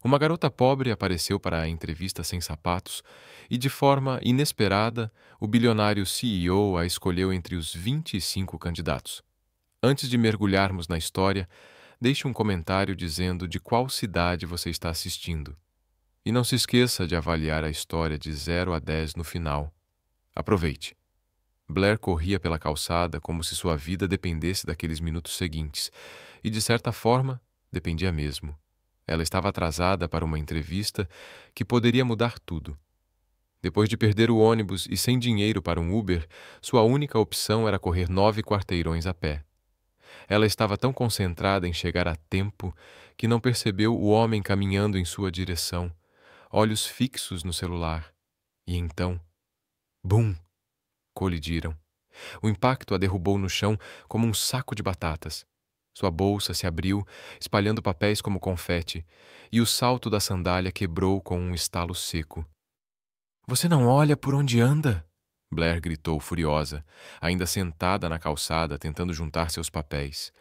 Uma garota pobre apareceu para a entrevista sem sapatos e, de forma inesperada, o bilionário CEO a escolheu entre os 25 candidatos. Antes de mergulharmos na história, deixe um comentário dizendo de qual cidade você está assistindo. E não se esqueça de avaliar a história de 0 a 10 no final. Aproveite. Blair corria pela calçada como se sua vida dependesse daqueles minutos seguintes, e de certa forma, dependia mesmo. Ela estava atrasada para uma entrevista que poderia mudar tudo. Depois de perder o ônibus e sem dinheiro para um Uber, sua única opção era correr 9 quarteirões a pé. Ela estava tão concentrada em chegar a tempo que não percebeu o homem caminhando em sua direção, olhos fixos no celular. E então, bum! Colidiram. O impacto a derrubou no chão como um saco de batatas. Sua bolsa se abriu, espalhando papéis como confete, e o salto da sandália quebrou com um estalo seco. "Você não olha por onde anda?" Blair gritou furiosa, ainda sentada na calçada tentando juntar seus papéis.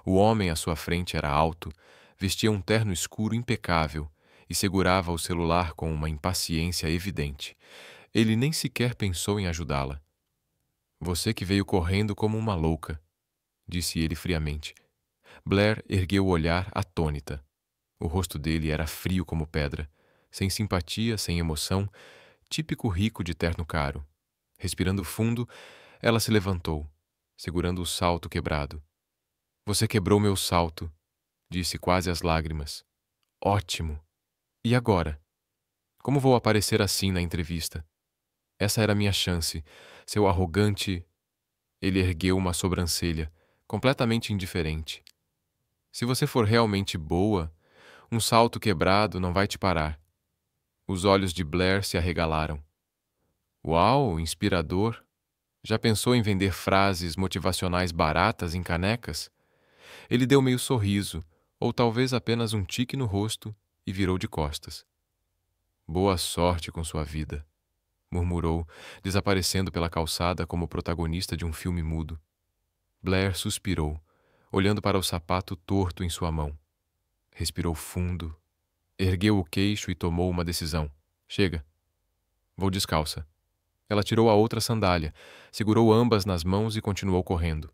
O homem à sua frente era alto, vestia um terno escuro impecável e segurava o celular com uma impaciência evidente. Ele nem sequer pensou em ajudá-la. "Você que veio correndo como uma louca", disse ele friamente. Blair ergueu o olhar atônita. O rosto dele era frio como pedra, sem simpatia, sem emoção, típico rico de terno caro. Respirando fundo, ela se levantou, segurando o salto quebrado. "Você quebrou meu salto", disse quase às lágrimas. "Ótimo. E agora? Como vou aparecer assim na entrevista? Essa era minha chance, seu arrogante." Ele ergueu uma sobrancelha, completamente indiferente. "Se você for realmente boa, um salto quebrado não vai te parar." Os olhos de Blair se arregalaram. "Uau, inspirador! Já pensou em vender frases motivacionais baratas em canecas?" Ele deu meio sorriso, ou talvez apenas um tique no rosto, e virou de costas. "Boa sorte com sua vida", murmurou, desaparecendo pela calçada como protagonista de um filme mudo. Blair suspirou, olhando para o sapato torto em sua mão. Respirou fundo, ergueu o queixo e tomou uma decisão. "Chega. Vou descalça." Ela tirou a outra sandália, segurou ambas nas mãos e continuou correndo.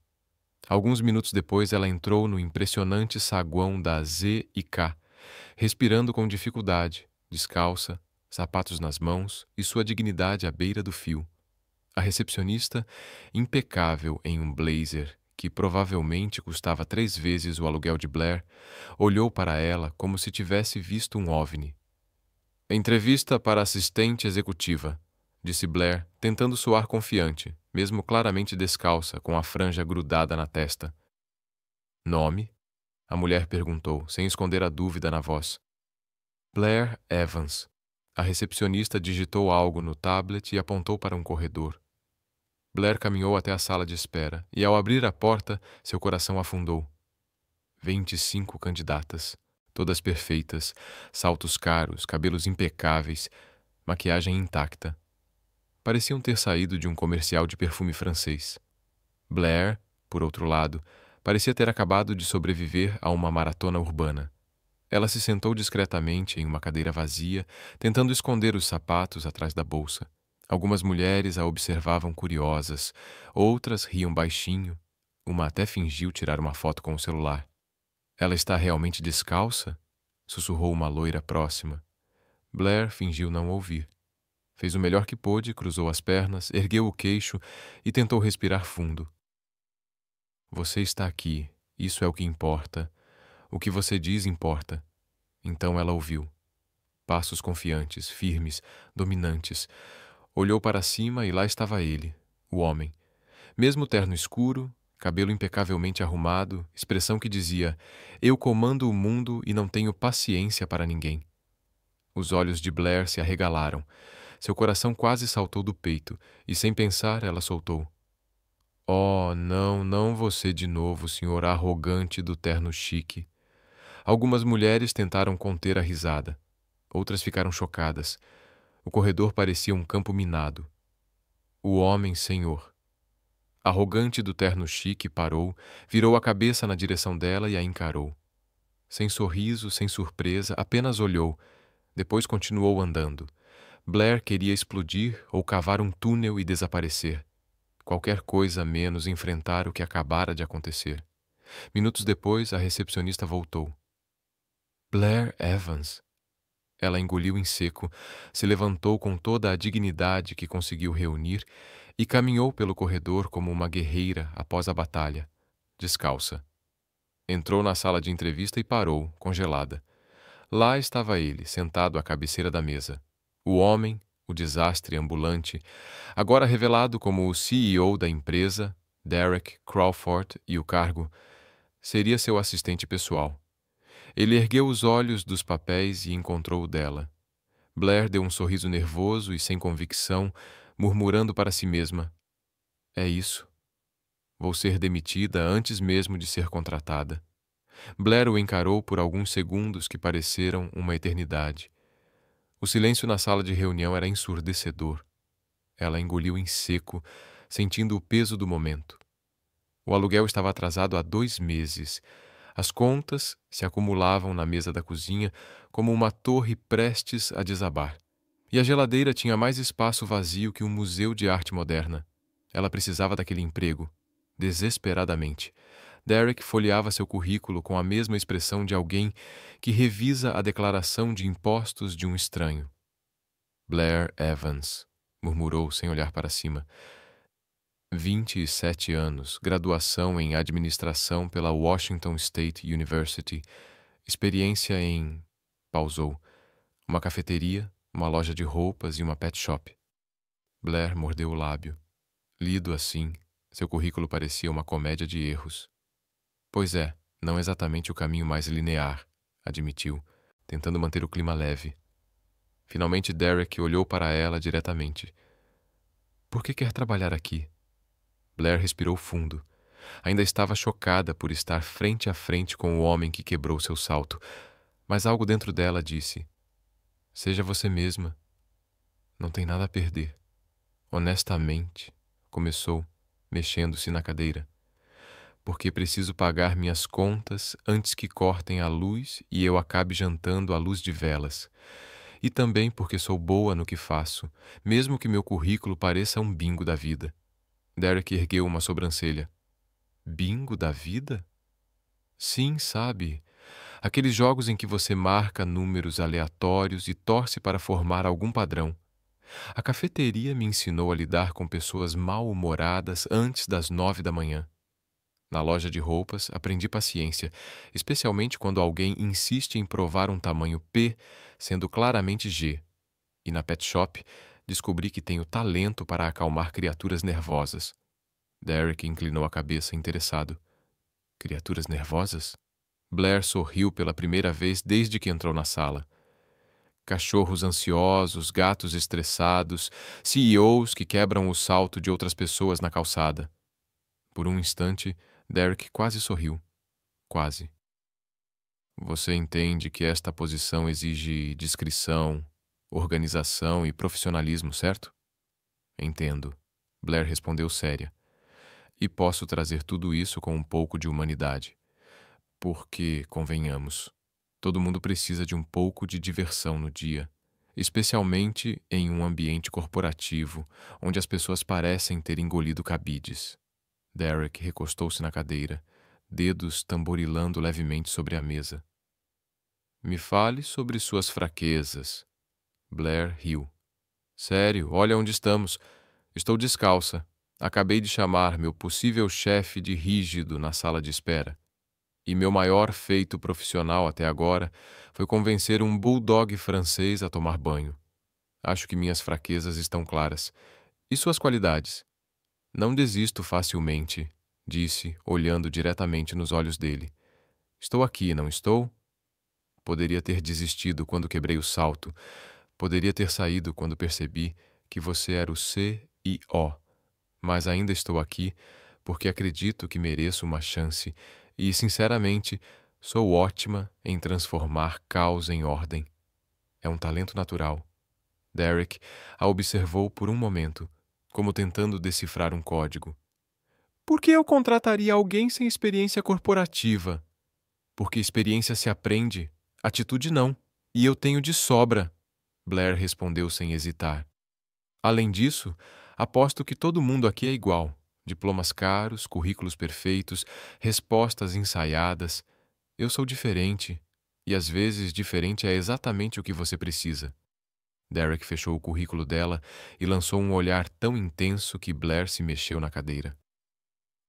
Alguns minutos depois, ela entrou no impressionante saguão da Z&K, respirando com dificuldade, descalça, sapatos nas mãos e sua dignidade à beira do fio. A recepcionista, impecável em um blazer que provavelmente custava 3 vezes o aluguel de Blair, olhou para ela como se tivesse visto um OVNI. "Entrevista para assistente executiva", disse Blair, tentando soar confiante, mesmo claramente descalça, com a franja grudada na testa. "Nome?" a mulher perguntou, sem esconder a dúvida na voz. "Blair Evans." A recepcionista digitou algo no tablet e apontou para um corredor. Blair caminhou até a sala de espera e, ao abrir a porta, seu coração afundou. 25 candidatas, todas perfeitas, saltos caros, cabelos impecáveis, maquiagem intacta. Pareciam ter saído de um comercial de perfume francês. Blair, por outro lado, parecia ter acabado de sobreviver a uma maratona urbana. Ela se sentou discretamente em uma cadeira vazia, tentando esconder os sapatos atrás da bolsa. Algumas mulheres a observavam curiosas, outras riam baixinho. Uma até fingiu tirar uma foto com o celular. "Ela está realmente descalça?" sussurrou uma loira próxima. Blair fingiu não ouvir. Fez o melhor que pôde, cruzou as pernas, ergueu o queixo e tentou respirar fundo. "Você está aqui, isso é o que importa. O que você diz importa." Então ela ouviu. Passos confiantes, firmes, dominantes. Olhou para cima e lá estava ele, o homem. Mesmo terno escuro, cabelo impecavelmente arrumado, expressão que dizia: "Eu comando o mundo e não tenho paciência para ninguém." Os olhos de Blair se arregalaram. Seu coração quase saltou do peito, e sem pensar ela soltou: "Oh, não, não você de novo, senhor arrogante do terno chique." Algumas mulheres tentaram conter a risada. Outras ficaram chocadas. O corredor parecia um campo minado. O homem, senhor. Arrogante do terno chique, parou, virou a cabeça na direção dela e a encarou. Sem sorriso, sem surpresa, apenas olhou. Depois continuou andando. Blair queria explodir ou cavar um túnel e desaparecer. Qualquer coisa menos enfrentar o que acabara de acontecer. Minutos depois, a recepcionista voltou. Blair Evans. Ela engoliu em seco, se levantou com toda a dignidade que conseguiu reunir e caminhou pelo corredor como uma guerreira após a batalha, descalça. Entrou na sala de entrevista e parou, congelada. Lá estava ele, sentado à cabeceira da mesa. O homem, o desastre ambulante, agora revelado como o CEO da empresa, Derek Crawford, e o cargo seria seu assistente pessoal. Ele ergueu os olhos dos papéis e encontrou o dela. Blair deu um sorriso nervoso e sem convicção, murmurando para si mesma: é isso. Vou ser demitida antes mesmo de ser contratada. Blair o encarou por alguns segundos que pareceram uma eternidade. O silêncio na sala de reunião era ensurdecedor. Ela engoliu em seco, sentindo o peso do momento. O aluguel estava atrasado há 2 meses. As contas se acumulavam na mesa da cozinha como uma torre prestes a desabar. E a geladeira tinha mais espaço vazio que um museu de arte moderna. Ela precisava daquele emprego, desesperadamente. Derek folheava seu currículo com a mesma expressão de alguém que revisa a declaração de impostos de um estranho. Blair Evans, murmurou sem olhar para cima. 27 anos, graduação em administração pela Washington State University, experiência em... Pausou. Uma cafeteria, uma loja de roupas e uma pet shop. Blair mordeu o lábio. Lido assim, seu currículo parecia uma comédia de erros. Pois é, não exatamente o caminho mais linear, admitiu, tentando manter o clima leve. Finalmente Derek olhou para ela diretamente. Por que quer trabalhar aqui? Blair respirou fundo. Ainda estava chocada por estar frente a frente com o homem que quebrou seu salto, mas algo dentro dela disse: seja você mesma. Não tem nada a perder. Honestamente, começou, mexendo-se na cadeira. Porque preciso pagar minhas contas antes que cortem a luz e eu acabe jantando à luz de velas. E também porque sou boa no que faço, mesmo que meu currículo pareça um bingo da vida. Derek ergueu uma sobrancelha. Bingo da vida? Sim, sabe. Aqueles jogos em que você marca números aleatórios e torce para formar algum padrão. A cafeteria me ensinou a lidar com pessoas mal-humoradas antes das 9 da manhã. Na loja de roupas, aprendi paciência, especialmente quando alguém insiste em provar um tamanho P, sendo claramente G. E na pet shop, descobri que tenho talento para acalmar criaturas nervosas. Derek inclinou a cabeça, interessado. Criaturas nervosas? Blair sorriu pela primeira vez desde que entrou na sala. Cachorros ansiosos, gatos estressados, CEOs que quebram o salto de outras pessoas na calçada. Por um instante, Derek quase sorriu. Quase. Você entende que esta posição exige discrição, organização e profissionalismo, certo? Entendo. Blair respondeu séria. E posso trazer tudo isso com um pouco de humanidade. Porque, convenhamos, todo mundo precisa de um pouco de diversão no dia, especialmente em um ambiente corporativo, onde as pessoas parecem ter engolido cabides. Derek recostou-se na cadeira, dedos tamborilando levemente sobre a mesa. Me fale sobre suas fraquezas. Blair riu. Sério, olha onde estamos. Estou descalça. Acabei de chamar meu possível chefe de rígido na sala de espera. E meu maior feito profissional até agora foi convencer um bulldog francês a tomar banho. Acho que minhas fraquezas estão claras. E suas qualidades? Não desisto facilmente, disse, olhando diretamente nos olhos dele. Estou aqui, não estou? Poderia ter desistido quando quebrei o salto. Poderia ter saído quando percebi que você era o CEO. Mas ainda estou aqui porque acredito que mereço uma chance e, sinceramente, sou ótima em transformar caos em ordem. É um talento natural. Derek a observou por um momento, como tentando decifrar um código. Por que eu contrataria alguém sem experiência corporativa? Porque experiência se aprende, atitude não. E eu tenho de sobra, Blair respondeu sem hesitar. Além disso, aposto que todo mundo aqui é igual. Diplomas caros, currículos perfeitos, respostas ensaiadas. Eu sou diferente, e às vezes diferente é exatamente o que você precisa. Derek fechou o currículo dela e lançou um olhar tão intenso que Blair se mexeu na cadeira.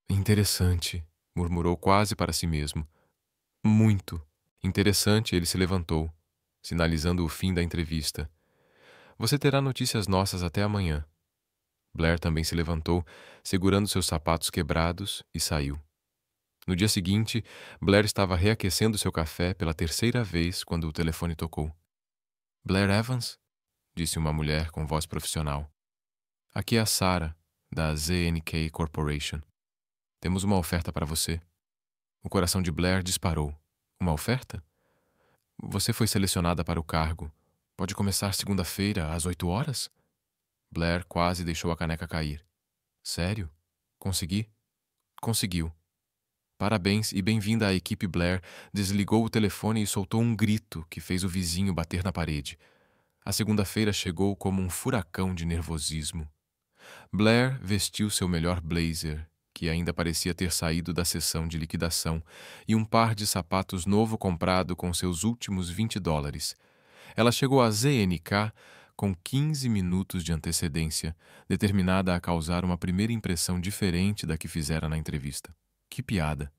Interessante, murmurou quase para si mesmo. Muito. Interessante, ele se levantou, sinalizando o fim da entrevista. Você terá notícias nossas até amanhã. Blair também se levantou, segurando seus sapatos quebrados, e saiu. No dia seguinte, Blair estava reaquecendo seu café pela terceira vez quando o telefone tocou. Blair Evans? Disse uma mulher com voz profissional. Aqui é a Sarah, da ZNK Corporation. Temos uma oferta para você. O coração de Blair disparou. Uma oferta? Você foi selecionada para o cargo. Pode começar segunda-feira, às 8 horas? Blair quase deixou a caneca cair. Sério? Consegui? Conseguiu. Parabéns e bem-vinda à equipe. Blair desligou o telefone e soltou um grito que fez o vizinho bater na parede. A segunda-feira chegou como um furacão de nervosismo. Blair vestiu seu melhor blazer, que ainda parecia ter saído da sessão de liquidação, e um par de sapatos novo comprado com seus últimos $20. Ela chegou à ZNK com 15 minutos de antecedência, determinada a causar uma primeira impressão diferente da que fizera na entrevista. Que piada!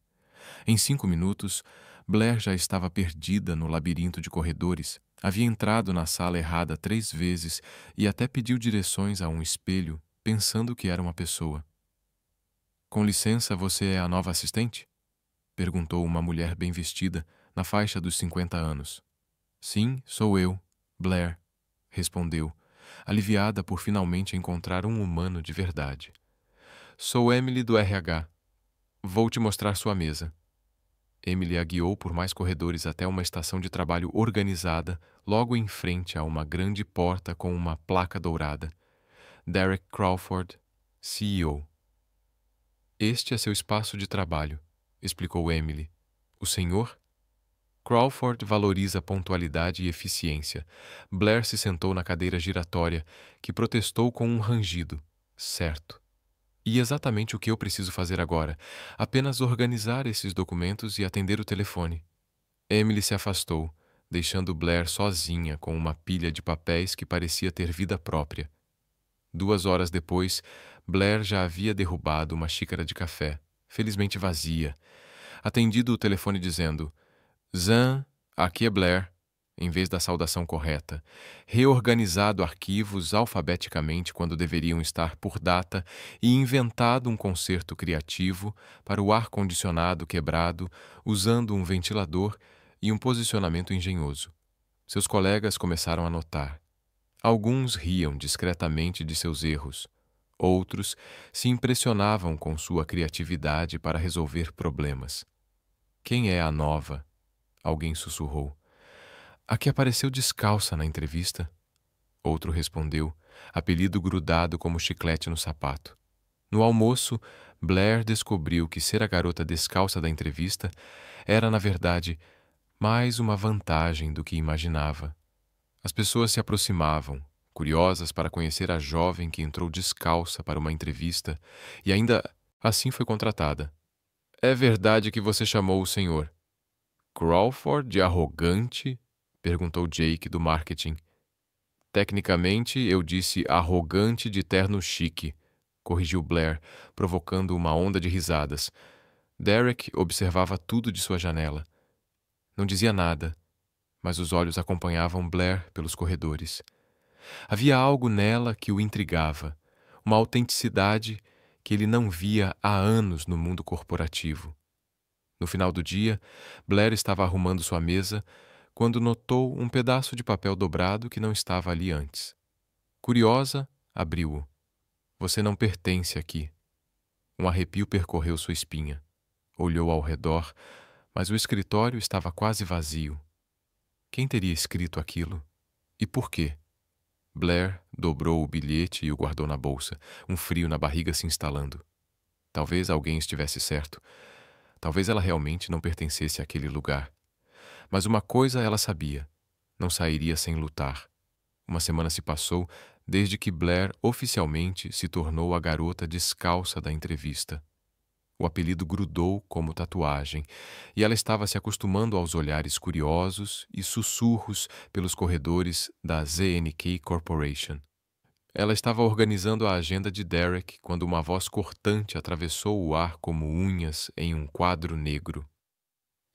Em 5 minutos, Blair já estava perdida no labirinto de corredores, havia entrado na sala errada 3 vezes e até pediu direções a um espelho, pensando que era uma pessoa. Com licença, você é a nova assistente? Perguntou uma mulher bem vestida, na faixa dos 50 anos. Sim, sou eu, Blair, respondeu, aliviada por finalmente encontrar um humano de verdade. Sou Emily do RH. Vou te mostrar sua mesa. Emily a guiou por mais corredores até uma estação de trabalho organizada, logo em frente a uma grande porta com uma placa dourada. Derek Crawford, CEO. Este é seu espaço de trabalho, explicou Emily. O senhor? Crawford valoriza pontualidade e eficiência. Blair se sentou na cadeira giratória, que protestou com um rangido. Certo. E exatamente o que eu preciso fazer agora? Apenas organizar esses documentos e atender o telefone. Emily se afastou, deixando Blair sozinha com uma pilha de papéis que parecia ter vida própria. 2 horas depois, Blair já havia derrubado uma xícara de café, felizmente vazia, atendido o telefone dizendo: Zan, aqui é Blair, em vez da saudação correta, reorganizado arquivos alfabeticamente quando deveriam estar por data e inventado um concerto criativo para o ar-condicionado quebrado, usando um ventilador e um posicionamento engenhoso. Seus colegas começaram a notar. Alguns riam discretamente de seus erros. Outros se impressionavam com sua criatividade para resolver problemas. Quem é a nova? Alguém sussurrou. A que apareceu descalça na entrevista? Outro respondeu, apelido grudado como chiclete no sapato. No almoço, Blair descobriu que ser a garota descalça da entrevista era, na verdade, mais uma vantagem do que imaginava. As pessoas se aproximavam, curiosas para conhecer a jovem que entrou descalça para uma entrevista e ainda assim foi contratada. É verdade que você chamou o senhor Crawford de arrogante? Perguntou Jake do marketing. Tecnicamente, eu disse arrogante de terno chique, corrigiu Blair, provocando uma onda de risadas. Derek observava tudo de sua janela. Não dizia nada, mas os olhos acompanhavam Blair pelos corredores. Havia algo nela que o intrigava, uma autenticidade que ele não via há anos no mundo corporativo. No final do dia, Blair estava arrumando sua mesa quando notou um pedaço de papel dobrado que não estava ali antes. Curiosa, abriu-o. Você não pertence aqui. Um arrepio percorreu sua espinha. Olhou ao redor, mas o escritório estava quase vazio. Quem teria escrito aquilo? E por quê? Blair dobrou o bilhete e o guardou na bolsa, um frio na barriga se instalando. Talvez alguém estivesse certo. Talvez ela realmente não pertencesse àquele lugar. Mas uma coisa ela sabia: não sairia sem lutar. Uma semana se passou desde que Blair oficialmente se tornou a garota descalça da entrevista. O apelido grudou como tatuagem, e ela estava se acostumando aos olhares curiosos e sussurros pelos corredores da ZNK Corporation. Ela estava organizando a agenda de Derek quando uma voz cortante atravessou o ar como unhas em um quadro negro.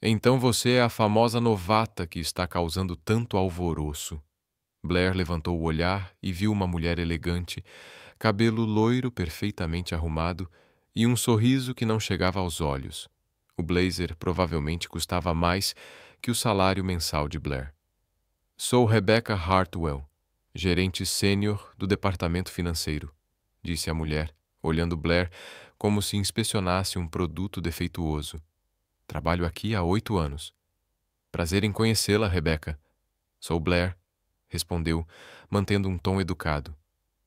Então você é a famosa novata que está causando tanto alvoroço. Blair levantou o olhar e viu uma mulher elegante, cabelo loiro perfeitamente arrumado e um sorriso que não chegava aos olhos. O blazer provavelmente custava mais que o salário mensal de Blair. Sou Rebecca Hartwell, gerente sênior do departamento financeiro, disse a mulher, olhando Blair como se inspecionasse um produto defeituoso. Trabalho aqui há 8 anos. Prazer em conhecê-la, Rebecca. Sou Blair, respondeu, mantendo um tom educado.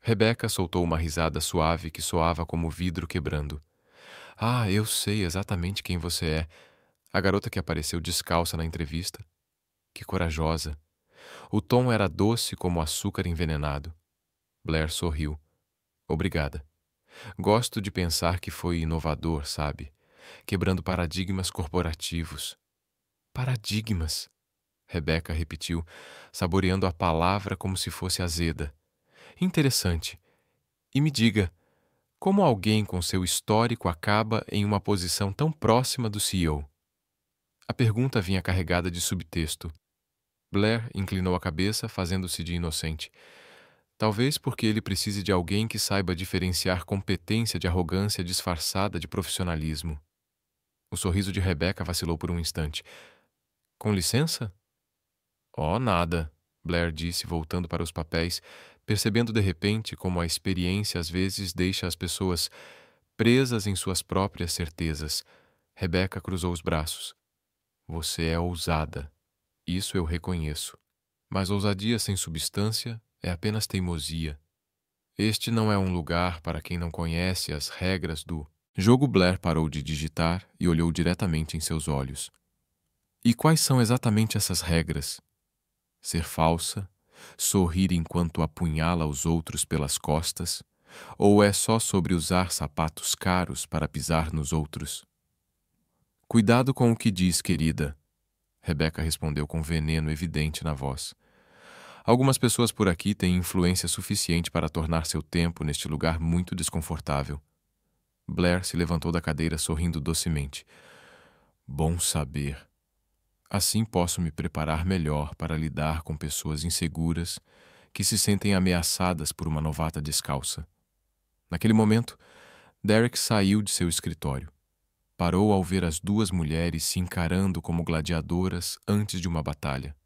Rebecca soltou uma risada suave que soava como vidro quebrando. Ah, eu sei exatamente quem você é. A garota que apareceu descalça na entrevista. Que corajosa. O tom era doce como açúcar envenenado. Blair sorriu. Obrigada. Gosto de pensar que foi inovador, sabe? Quebrando paradigmas corporativos. Paradigmas, Rebecca repetiu, saboreando a palavra como se fosse azeda. Interessante. E me diga, como alguém com seu histórico acaba em uma posição tão próxima do CEO? A pergunta vinha carregada de subtexto. Blair inclinou a cabeça, fazendo-se de inocente. Talvez porque ele precise de alguém que saiba diferenciar competência de arrogância disfarçada de profissionalismo. O sorriso de Rebecca vacilou por um instante. Com licença? Oh, nada, Blair disse, voltando para os papéis, percebendo de repente como a experiência às vezes deixa as pessoas presas em suas próprias certezas. Rebecca cruzou os braços. Você é ousada. Isso eu reconheço. Mas ousadia sem substância é apenas teimosia. Este não é um lugar para quem não conhece as regras do jogo. Blair parou de digitar e olhou diretamente em seus olhos. E quais são exatamente essas regras? Ser falsa? Sorrir enquanto apunhala os outros pelas costas? Ou é só sobre usar sapatos caros para pisar nos outros? Cuidado com o que diz, querida, Rebecca respondeu com veneno evidente na voz. Algumas pessoas por aqui têm influência suficiente para tornar seu tempo neste lugar muito desconfortável. Blair se levantou da cadeira sorrindo docemente. Bom saber. Assim posso me preparar melhor para lidar com pessoas inseguras que se sentem ameaçadas por uma novata descalça. Naquele momento, Derek saiu de seu escritório. Parou ao ver as duas mulheres se encarando como gladiadoras antes de uma batalha.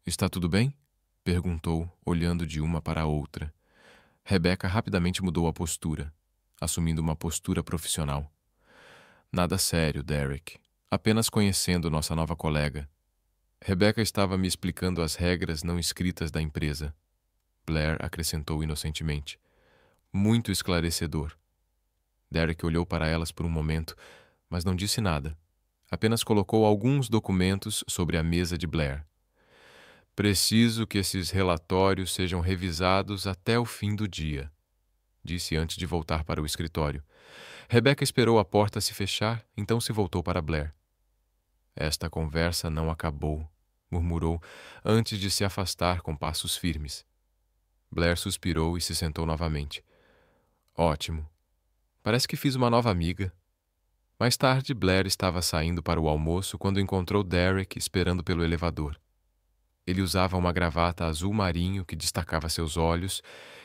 Está tudo bem? Perguntou, olhando de uma para a outra. Rebecca rapidamente mudou a postura, assumindo uma postura profissional. Nada sério, Derek. Apenas conhecendo nossa nova colega. Rebecca estava me explicando as regras não escritas da empresa. Blair acrescentou inocentemente. Muito esclarecedor. Derek olhou para elas por um momento, mas não disse nada. Apenas colocou alguns documentos sobre a mesa de Blair. Preciso que esses relatórios sejam revisados até o fim do dia, disse antes de voltar para o escritório. Rebecca esperou a porta se fechar, então se voltou para Blair. Esta conversa não acabou, murmurou, antes de se afastar com passos firmes. Blair suspirou e se sentou novamente. Ótimo. Parece que fiz uma nova amiga. Mais tarde, Blair estava saindo para o almoço quando encontrou Derek esperando pelo elevador. Ele usava uma gravata azul marinho que destacava seus olhos,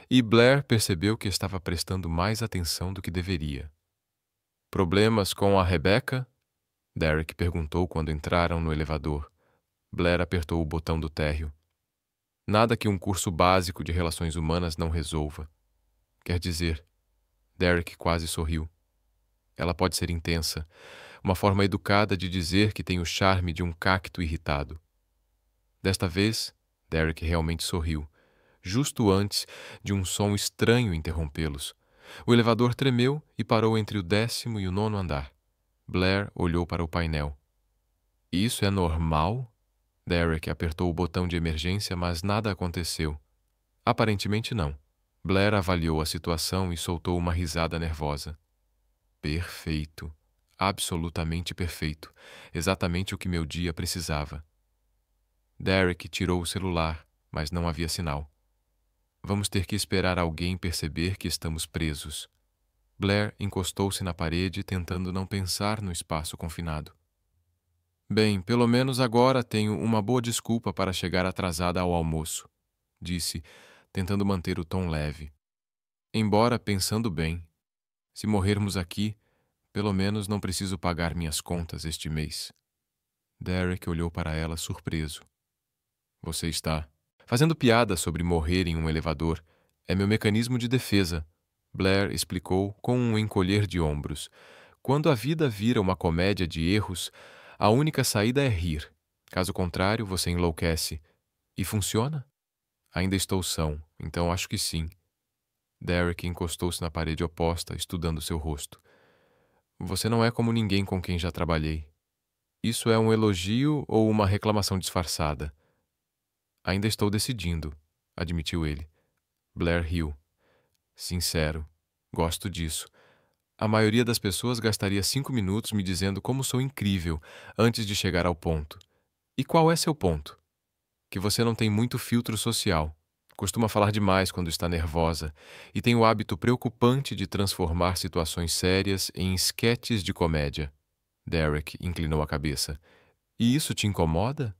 e Blair percebeu que estava prestando mais atenção do que deveria. Problemas com a Rebecca? Derek perguntou quando entraram no elevador. Blair apertou o botão do térreo. Nada que um curso básico de relações humanas não resolva. Quer dizer, Derek quase sorriu. Ela pode ser intensa, uma forma educada de dizer que tem o charme de um cacto irritado. Desta vez, Derek realmente sorriu, justo antes de um som estranho interrompê-los. O elevador tremeu e parou entre o 10º e o 9º andar. Blair olhou para o painel. Isso é normal? Derek apertou o botão de emergência, mas nada aconteceu. Aparentemente não. Blair avaliou a situação e soltou uma risada nervosa. Perfeito. Absolutamente perfeito. Exatamente o que meu dia precisava. Derek tirou o celular, mas não havia sinal. Vamos ter que esperar alguém perceber que estamos presos. Blair encostou-se na parede, tentando não pensar no espaço confinado. Bem, pelo menos agora tenho uma boa desculpa para chegar atrasada ao almoço, disse, tentando manter o tom leve. Embora, pensando bem, se morrermos aqui, pelo menos não preciso pagar minhas contas este mês. Derek olhou para ela surpreso. Você está fazendo piada sobre morrer em um elevador. É meu mecanismo de defesa, Blair explicou com um encolher de ombros. Quando a vida vira uma comédia de erros, a única saída é rir. Caso contrário, você enlouquece. E funciona? Ainda estou são, então acho que sim. Derek encostou-se na parede oposta, estudando seu rosto. Você não é como ninguém com quem já trabalhei. Isso é um elogio ou uma reclamação disfarçada? Ainda estou decidindo, admitiu ele. Blair riu. Sincero, gosto disso. A maioria das pessoas gastaria 5 minutos me dizendo como sou incrível antes de chegar ao ponto. E qual é seu ponto? Que você não tem muito filtro social. Costuma falar demais quando está nervosa e tem o hábito preocupante de transformar situações sérias em esquetes de comédia. Derek inclinou a cabeça. E isso te incomoda?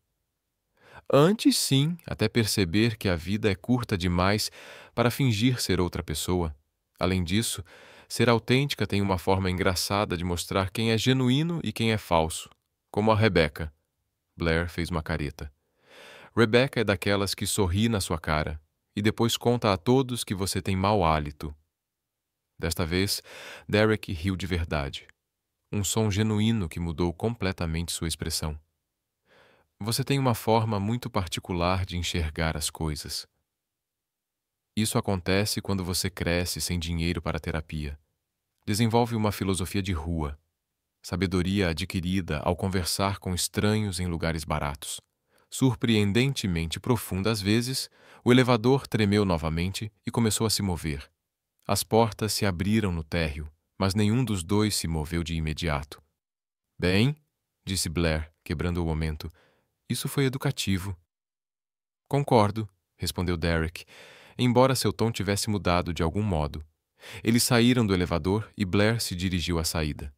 Antes sim, até perceber que a vida é curta demais para fingir ser outra pessoa. Além disso, ser autêntica tem uma forma engraçada de mostrar quem é genuíno e quem é falso, como a Rebecca. Blair fez uma careta. Rebecca é daquelas que sorri na sua cara e depois conta a todos que você tem mau hálito. Desta vez, Derek riu de verdade. Um som genuíno que mudou completamente sua expressão. Você tem uma forma muito particular de enxergar as coisas. Isso acontece quando você cresce sem dinheiro para terapia. Desenvolve uma filosofia de rua, sabedoria adquirida ao conversar com estranhos em lugares baratos. Surpreendentemente profunda às vezes, o elevador tremeu novamente e começou a se mover. As portas se abriram no térreo, mas nenhum dos dois se moveu de imediato. Bem, disse Blair, quebrando o momento, isso foi educativo. Concordo, respondeu Derek, embora seu tom tivesse mudado de algum modo. Eles saíram do elevador e Blair se dirigiu à saída.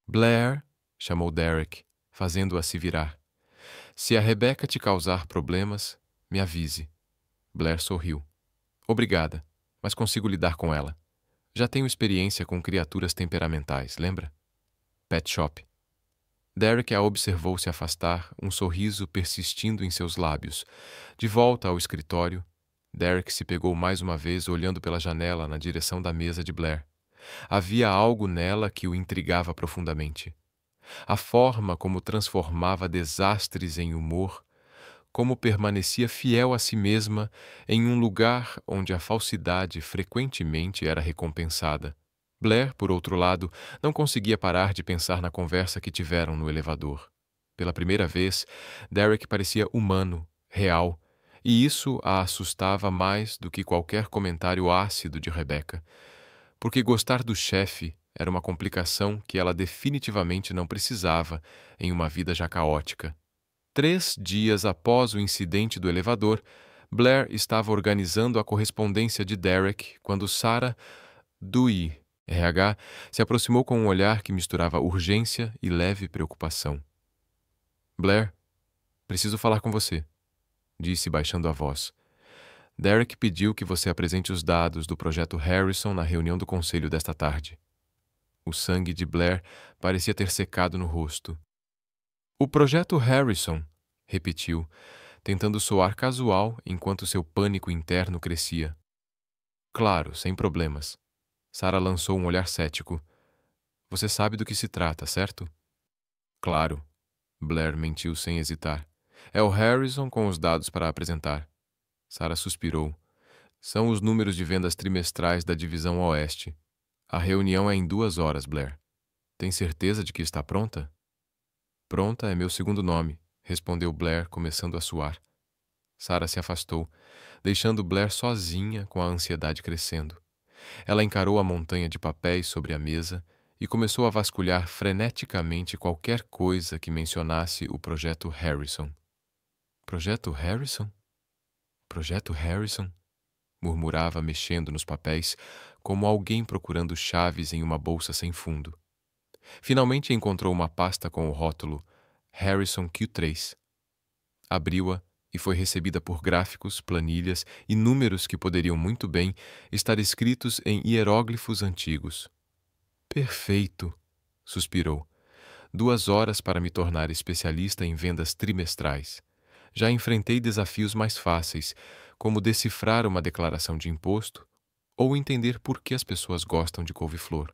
Blair, chamou Derek, fazendo-a se virar. Se a Rebecca te causar problemas, me avise. Blair sorriu. Obrigada, mas consigo lidar com ela. Já tenho experiência com criaturas temperamentais, lembra? Pet Shop. Derek a observou se afastar, um sorriso persistindo em seus lábios. De volta ao escritório, Derek se pegou mais uma vez olhando pela janela na direção da mesa de Blair. Havia algo nela que o intrigava profundamente. A forma como transformava desastres em humor, como permanecia fiel a si mesma em um lugar onde a falsidade frequentemente era recompensada. Blair, por outro lado, não conseguia parar de pensar na conversa que tiveram no elevador. Pela primeira vez, Derek parecia humano, real, e isso a assustava mais do que qualquer comentário ácido de Rebecca, porque gostar do chefe era uma complicação que ela definitivamente não precisava em uma vida já caótica. 3 dias após o incidente do elevador, Blair estava organizando a correspondência de Derek quando Sarah, do RH, se aproximou com um olhar que misturava urgência e leve preocupação. Blair, preciso falar com você, disse baixando a voz. Derek pediu que você apresente os dados do projeto Harrison na reunião do conselho desta tarde. O sangue de Blair parecia ter secado no rosto. O projeto Harrison, repetiu, tentando soar casual enquanto seu pânico interno crescia. Claro, sem problemas. Sarah lançou um olhar cético. Você sabe do que se trata, certo? Claro. Blair mentiu sem hesitar. É o Harrison com os dados para apresentar. Sarah suspirou. São os números de vendas trimestrais da divisão Oeste. A reunião é em 2 horas, Blair. Tem certeza de que está pronta? Pronta é meu segundo nome, respondeu Blair, começando a suar. Sarah se afastou, deixando Blair sozinha com a ansiedade crescendo. Ela encarou a montanha de papéis sobre a mesa e começou a vasculhar freneticamente qualquer coisa que mencionasse o Projeto Harrison. Projeto Harrison? Projeto Harrison? Murmurava, mexendo nos papéis, como alguém procurando chaves em uma bolsa sem fundo. Finalmente encontrou uma pasta com o rótulo Harrison Q3. Abriu-a e foi recebida por gráficos, planilhas e números que poderiam muito bem estar escritos em hieróglifos antigos. Perfeito, suspirou. 2 horas para me tornar especialista em vendas trimestrais. Já enfrentei desafios mais fáceis, como decifrar uma declaração de imposto ou entender por que as pessoas gostam de couve-flor.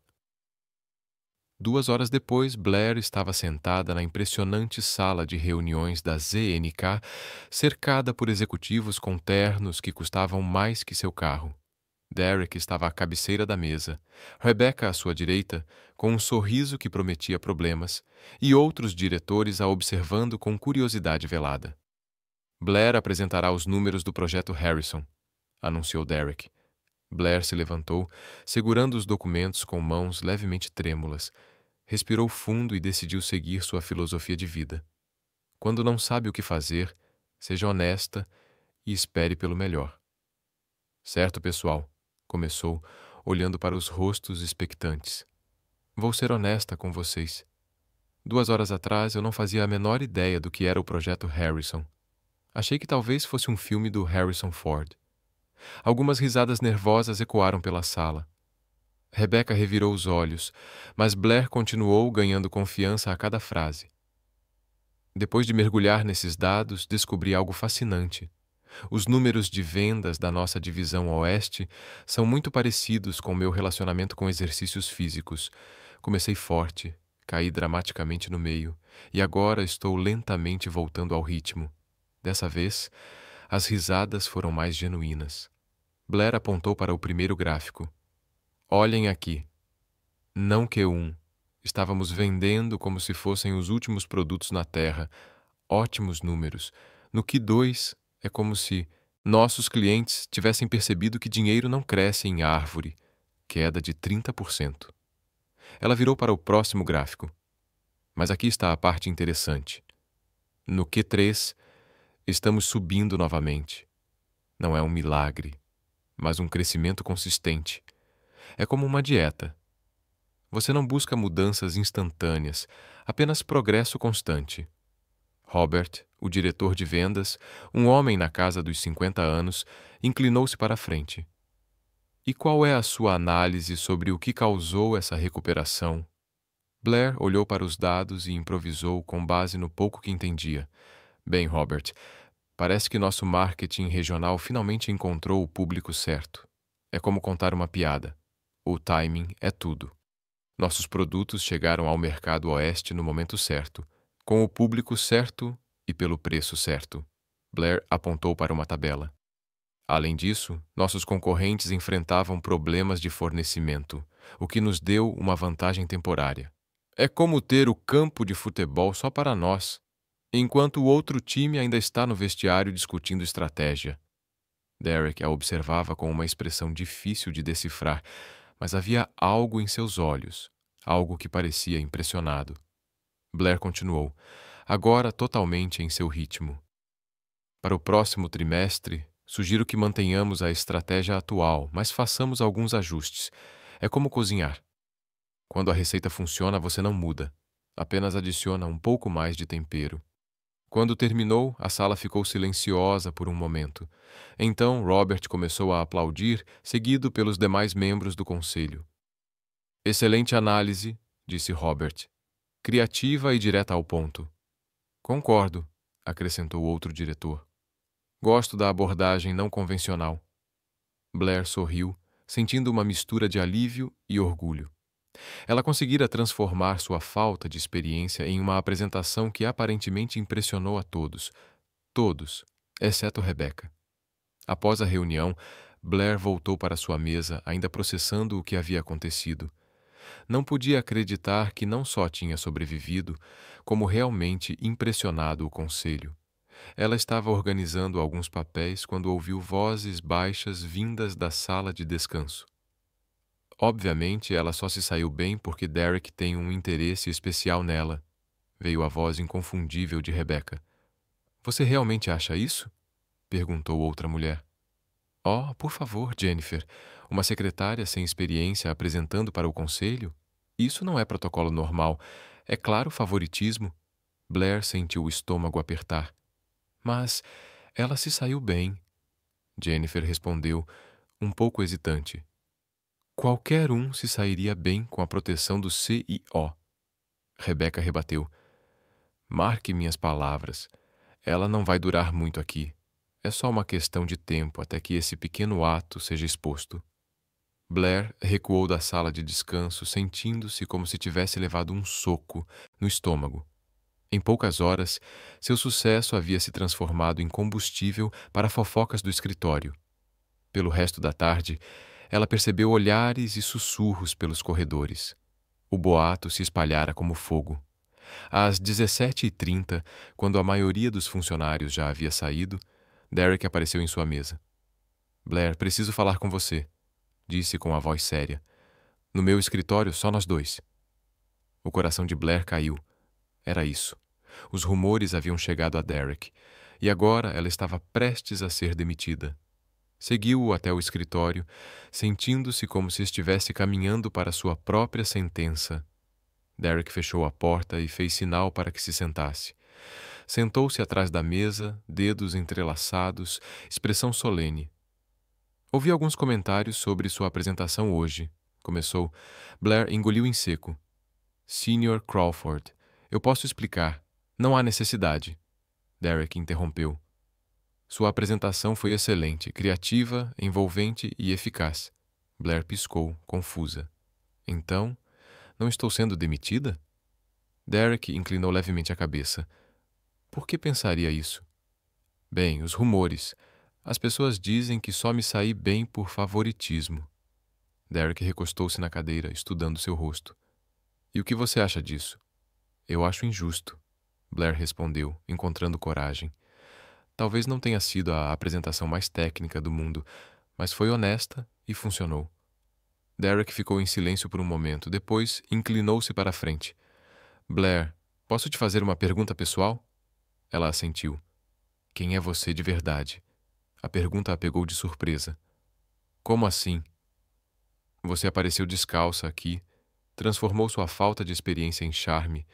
2 horas depois, Blair estava sentada na impressionante sala de reuniões da ZNK, cercada por executivos com ternos que custavam mais que seu carro. Derek estava à cabeceira da mesa, Rebecca à sua direita, com um sorriso que prometia problemas, e outros diretores a observando com curiosidade velada. Blair apresentará os números do projeto Harrison, anunciou Derek. Blair se levantou, segurando os documentos com mãos levemente trêmulas. Respirou fundo e decidiu seguir sua filosofia de vida. Quando não sabe o que fazer, seja honesta e espere pelo melhor. Certo, pessoal, começou, olhando para os rostos expectantes. Vou ser honesta com vocês. 2 horas atrás eu não fazia a menor ideia do que era o projeto Harrison. Achei que talvez fosse um filme do Harrison Ford. Algumas risadas nervosas ecoaram pela sala. Rebecca revirou os olhos, mas Blair continuou ganhando confiança a cada frase. Depois de mergulhar nesses dados, descobri algo fascinante. Os números de vendas da nossa divisão Oeste são muito parecidos com meu relacionamento com exercícios físicos. Comecei forte, caí dramaticamente no meio, e agora estou lentamente voltando ao ritmo. Dessa vez, as risadas foram mais genuínas. Blair apontou para o primeiro gráfico. Olhem aqui. Não Q1. Estávamos vendendo como se fossem os últimos produtos na Terra. Ótimos números. No Q2, é como se nossos clientes tivessem percebido que dinheiro não cresce em árvore. Queda de 30%. Ela virou para o próximo gráfico. Mas aqui está a parte interessante. No Q3, estamos subindo novamente. Não é um milagre, mas um crescimento consistente. É como uma dieta. Você não busca mudanças instantâneas, apenas progresso constante. Robert, o diretor de vendas, um homem na casa dos 50 anos, inclinou-se para a frente. E qual é a sua análise sobre o que causou essa recuperação? Blair olhou para os dados e improvisou com base no pouco que entendia. Bem, Robert, parece que nosso marketing regional finalmente encontrou o público certo. É como contar uma piada. O timing é tudo. Nossos produtos chegaram ao mercado oeste no momento certo, com o público certo e pelo preço certo. Blair apontou para uma tabela. Além disso, nossos concorrentes enfrentavam problemas de fornecimento, o que nos deu uma vantagem temporária. É como ter o campo de futebol só para nós, enquanto o outro time ainda está no vestiário discutindo estratégia. Derek a observava com uma expressão difícil de decifrar, mas havia algo em seus olhos, algo que parecia impressionado. Blair continuou, agora totalmente em seu ritmo. Para o próximo trimestre, sugiro que mantenhamos a estratégia atual, mas façamos alguns ajustes. É como cozinhar. Quando a receita funciona, você não muda, apenas adiciona um pouco mais de tempero. Quando terminou, a sala ficou silenciosa por um momento. Então, Robert começou a aplaudir, seguido pelos demais membros do conselho. Excelente análise, disse Robert. Criativa e direta ao ponto. Concordo, acrescentou outro diretor. Gosto da abordagem não convencional. Blair sorriu, sentindo uma mistura de alívio e orgulho. Ela conseguira transformar sua falta de experiência em uma apresentação que aparentemente impressionou a todos. Todos, exceto Rebecca. Após a reunião, Blair voltou para sua mesa, ainda processando o que havia acontecido. Não podia acreditar que não só tinha sobrevivido, como realmente impressionado o conselho. Ela estava organizando alguns papéis quando ouviu vozes baixas vindas da sala de descanso. Obviamente, ela só se saiu bem porque Derek tem um interesse especial nela, veio a voz inconfundível de Rebecca. Você realmente acha isso? Perguntou outra mulher. Oh, por favor, Jennifer, uma secretária sem experiência apresentando para o conselho? Isso não é protocolo normal. É claro favoritismo. Blair sentiu o estômago apertar. Mas ela se saiu bem, Jennifer respondeu, um pouco hesitante. Qualquer um se sairia bem com a proteção do CIO. Rebecca rebateu. Marque minhas palavras. Ela não vai durar muito aqui. É só uma questão de tempo até que esse pequeno ato seja exposto. Blair recuou da sala de descanso, sentindo-se como se tivesse levado um soco no estômago. Em poucas horas, seu sucesso havia se transformado em combustível para fofocas do escritório. Pelo resto da tarde, ela percebeu olhares e sussurros pelos corredores. O boato se espalhara como fogo. Às 17h30, quando a maioria dos funcionários já havia saído, Derek apareceu em sua mesa. Blair, preciso falar com você, disse com a voz séria. No meu escritório, só nós dois. O coração de Blair caiu. Era isso. Os rumores haviam chegado a Derek, e agora ela estava prestes a ser demitida. Seguiu-o até o escritório, sentindo-se como se estivesse caminhando para sua própria sentença. Derek fechou a porta e fez sinal para que se sentasse. Sentou-se atrás da mesa, dedos entrelaçados, expressão solene. Ouvi alguns comentários sobre sua apresentação hoje, começou. Blair engoliu em seco. Sr. Crawford, eu posso explicar. Não há necessidade. Derek interrompeu. Sua apresentação foi excelente, criativa, envolvente e eficaz. Blair piscou, confusa. Então, não estou sendo demitida? Derek inclinou levemente a cabeça. Por que pensaria isso? Bem, os rumores. As pessoas dizem que só me saí bem por favoritismo. Derek recostou-se na cadeira, estudando seu rosto. E o que você acha disso? Eu acho injusto, Blair respondeu, encontrando coragem. Talvez não tenha sido a apresentação mais técnica do mundo, mas foi honesta e funcionou. Derek ficou em silêncio por um momento, depois inclinou-se para a frente. Blair, posso te fazer uma pergunta pessoal? Ela assentiu. Quem é você de verdade? A pergunta a pegou de surpresa. Como assim? Você apareceu descalça aqui, transformou sua falta de experiência em charme,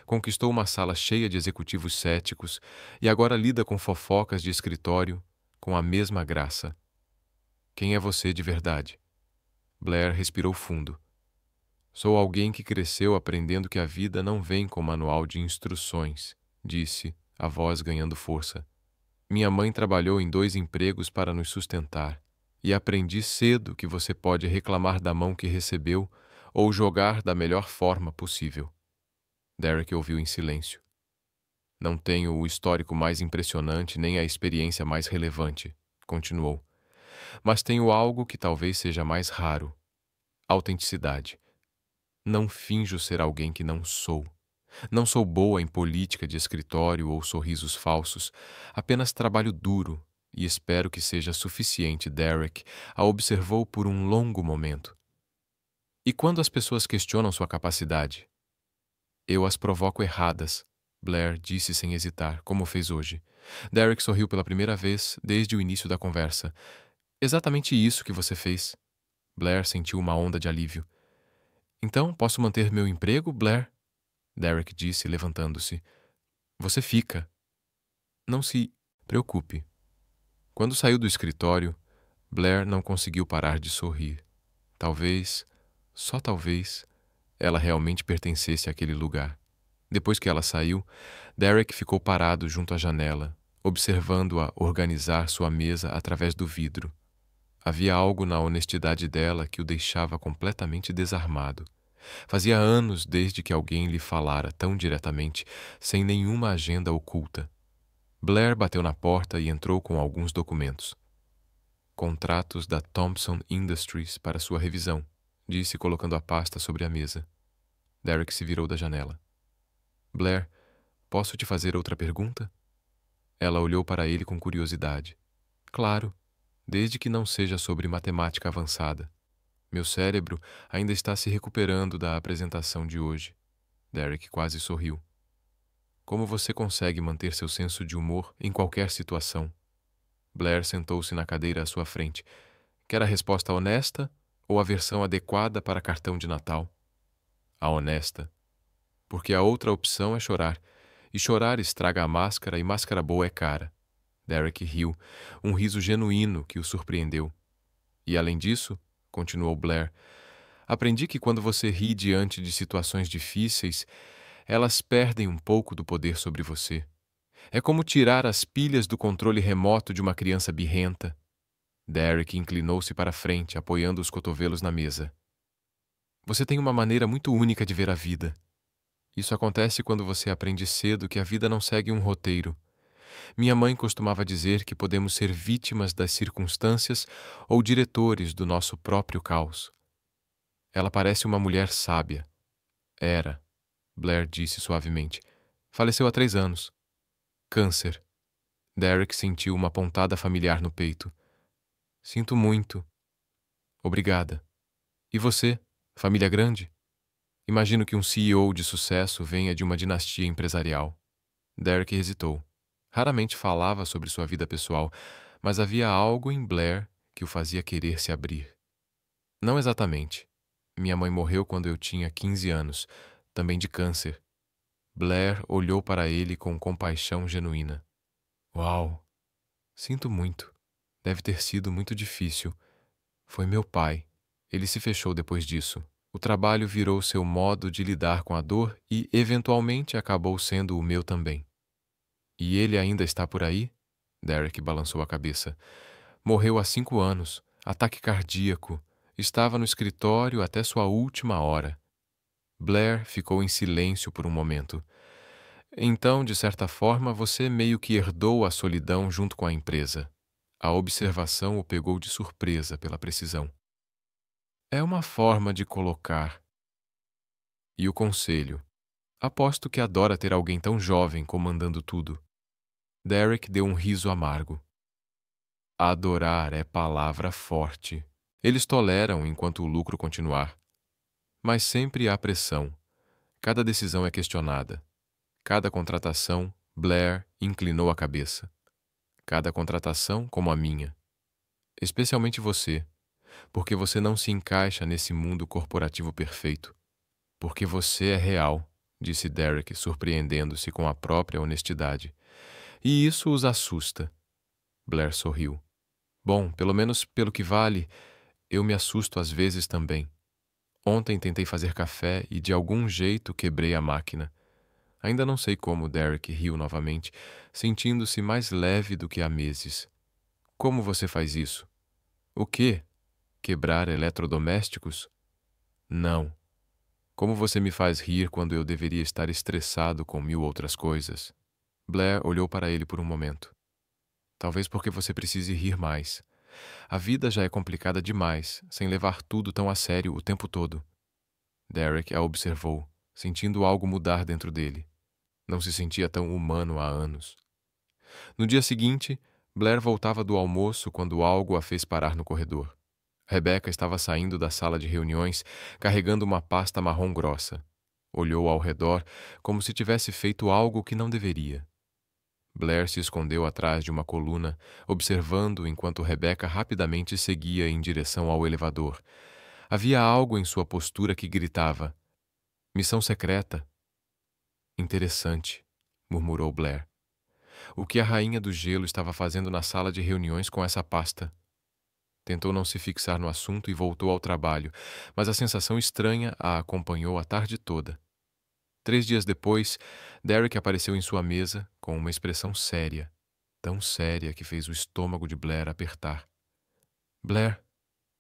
conquistou uma sala cheia de executivos céticos e agora lida com fofocas de escritório com a mesma graça. Quem é você de verdade? Blair respirou fundo. Sou alguém que cresceu aprendendo que a vida não vem com manual de instruções, disse, a voz ganhando força. Minha mãe trabalhou em 2 empregos para nos sustentar, e aprendi cedo que você pode reclamar da mão que recebeu ou jogar da melhor forma possível. Derek ouviu em silêncio. Não tenho o histórico mais impressionante nem a experiência mais relevante, continuou. Mas tenho algo que talvez seja mais raro. Autenticidade. Não finjo ser alguém que não sou. Não sou boa em política de escritório ou sorrisos falsos. Apenas trabalho duro e espero que seja suficiente, Derek. A observou por um longo momento. E quando as pessoas questionam sua capacidade? Eu as provoco erradas, Blair disse sem hesitar, como fez hoje. Derek sorriu pela primeira vez desde o início da conversa. Exatamente isso que você fez. Blair sentiu uma onda de alívio. Então, posso manter meu emprego, Blair? Derek disse, levantando-se. Você fica. Não se preocupe. Quando saiu do escritório, Blair não conseguiu parar de sorrir. Talvez, só talvez, ela realmente pertencesse àquele lugar. Depois que ela saiu, Derek ficou parado junto à janela, observando-a organizar sua mesa através do vidro. Havia algo na honestidade dela que o deixava completamente desarmado. Fazia anos desde que alguém lhe falara tão diretamente, sem nenhuma agenda oculta. Blair bateu na porta e entrou com alguns documentos. Contratos da Thompson Industries para sua revisão, disse colocando a pasta sobre a mesa. Derek se virou da janela. Blair, posso te fazer outra pergunta? Ela olhou para ele com curiosidade. Claro, desde que não seja sobre matemática avançada. Meu cérebro ainda está se recuperando da apresentação de hoje. Derek quase sorriu. Como você consegue manter seu senso de humor em qualquer situação? Blair sentou-se na cadeira à sua frente. Quer a resposta honesta ou a versão adequada para cartão de Natal? A honesta. Porque a outra opção é chorar. E chorar estraga a máscara e máscara boa é cara. Derek riu, um riso genuíno que o surpreendeu. E além disso, continuou Blair, aprendi que quando você ri diante de situações difíceis, elas perdem um pouco do poder sobre você. É como tirar as pilhas do controle remoto de uma criança birrenta. Derek inclinou-se para frente, apoiando os cotovelos na mesa. Você tem uma maneira muito única de ver a vida. Isso acontece quando você aprende cedo que a vida não segue um roteiro. Minha mãe costumava dizer que podemos ser vítimas das circunstâncias ou diretores do nosso próprio caos. Ela parece uma mulher sábia. Era, Blair disse suavemente. Faleceu há 3 anos. Câncer. Derek sentiu uma pontada familiar no peito. Sinto muito. Obrigada. E você? Família grande? Imagino que um CEO de sucesso venha de uma dinastia empresarial. Derek hesitou. Raramente falava sobre sua vida pessoal, mas havia algo em Blair que o fazia querer se abrir. Não exatamente. Minha mãe morreu quando eu tinha 15 anos, também de câncer. Blair olhou para ele com compaixão genuína. Uau! Sinto muito. Deve ter sido muito difícil. Foi meu pai. Ele se fechou depois disso. O trabalho virou seu modo de lidar com a dor e, eventualmente, acabou sendo o meu também. E ele ainda está por aí? Derek balançou a cabeça. Morreu há 5 anos. Ataque cardíaco. Estava no escritório até sua última hora. Blair ficou em silêncio por um momento. Então, de certa forma, você meio que herdou a solidão junto com a empresa. A observação o pegou de surpresa pela precisão. É uma forma de colocar. E o conselho? Aposto que adora ter alguém tão jovem comandando tudo. Derek deu um riso amargo. Adorar é palavra forte. Eles toleram enquanto o lucro continuar. Mas sempre há pressão. Cada decisão é questionada. Cada contratação, Blair inclinou a cabeça. Cada contratação como a minha. Especialmente você, porque você não se encaixa nesse mundo corporativo perfeito. Porque você é real, disse Derek, surpreendendo-se com a própria honestidade. E isso os assusta. Blair sorriu. Bom, pelo menos pelo que vale, eu me assusto às vezes também. Ontem tentei fazer café e de algum jeito quebrei a máquina. Ainda não sei como, Derek riu novamente, sentindo-se mais leve do que há meses. Como você faz isso? O quê? Quebrar eletrodomésticos? Não. Como você me faz rir quando eu deveria estar estressado com 1000 outras coisas? Blair olhou para ele por um momento. Talvez porque você precise rir mais. A vida já é complicada demais, sem levar tudo tão a sério o tempo todo. Derek a observou, sentindo algo mudar dentro dele. Não se sentia tão humano há anos. No dia seguinte, Blair voltava do almoço quando algo a fez parar no corredor. Rebecca estava saindo da sala de reuniões, carregando uma pasta marrom grossa. Olhou ao redor como se tivesse feito algo que não deveria. Blair se escondeu atrás de uma coluna, observando enquanto Rebecca rapidamente seguia em direção ao elevador. Havia algo em sua postura que gritava: Missão secreta. Interessante, murmurou Blair. O que a rainha do gelo estava fazendo na sala de reuniões com essa pasta? Tentou não se fixar no assunto e voltou ao trabalho, mas a sensação estranha a acompanhou a tarde toda. 3 dias depois, Derek apareceu em sua mesa com uma expressão séria, tão séria que fez o estômago de Blair apertar. Blair,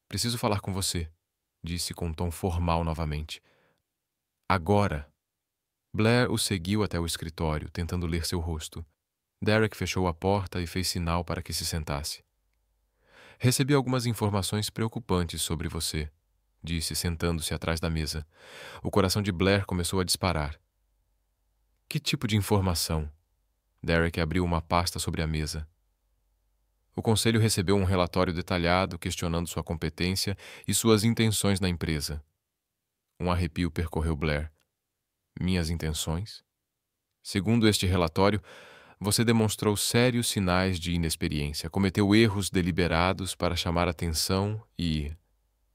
preciso falar com você, disse com um tom formal novamente. Agora. Blair o seguiu até o escritório, tentando ler seu rosto. Derek fechou a porta e fez sinal para que se sentasse. Recebi algumas informações preocupantes sobre você, disse, sentando-se atrás da mesa. O coração de Blair começou a disparar. Que tipo de informação? Derek abriu uma pasta sobre a mesa. O conselho recebeu um relatório detalhado questionando sua competência e suas intenções na empresa. Um arrepio percorreu Blair. Minhas intenções? Segundo este relatório, você demonstrou sérios sinais de inexperiência, cometeu erros deliberados para chamar atenção e...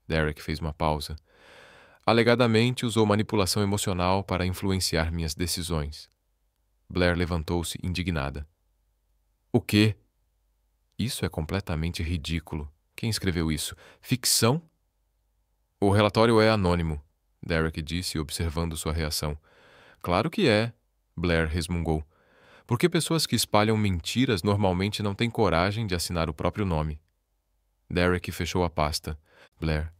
Derek fez uma pausa. Alegadamente usou manipulação emocional para influenciar minhas decisões. Blair levantou-se indignada. O quê? Isso é completamente ridículo. Quem escreveu isso? Ficção? O relatório é anônimo, Derek disse, observando sua reação. Claro que é, Blair resmungou. Porque pessoas que espalham mentiras normalmente não têm coragem de assinar o próprio nome. Derek fechou a pasta. Blair,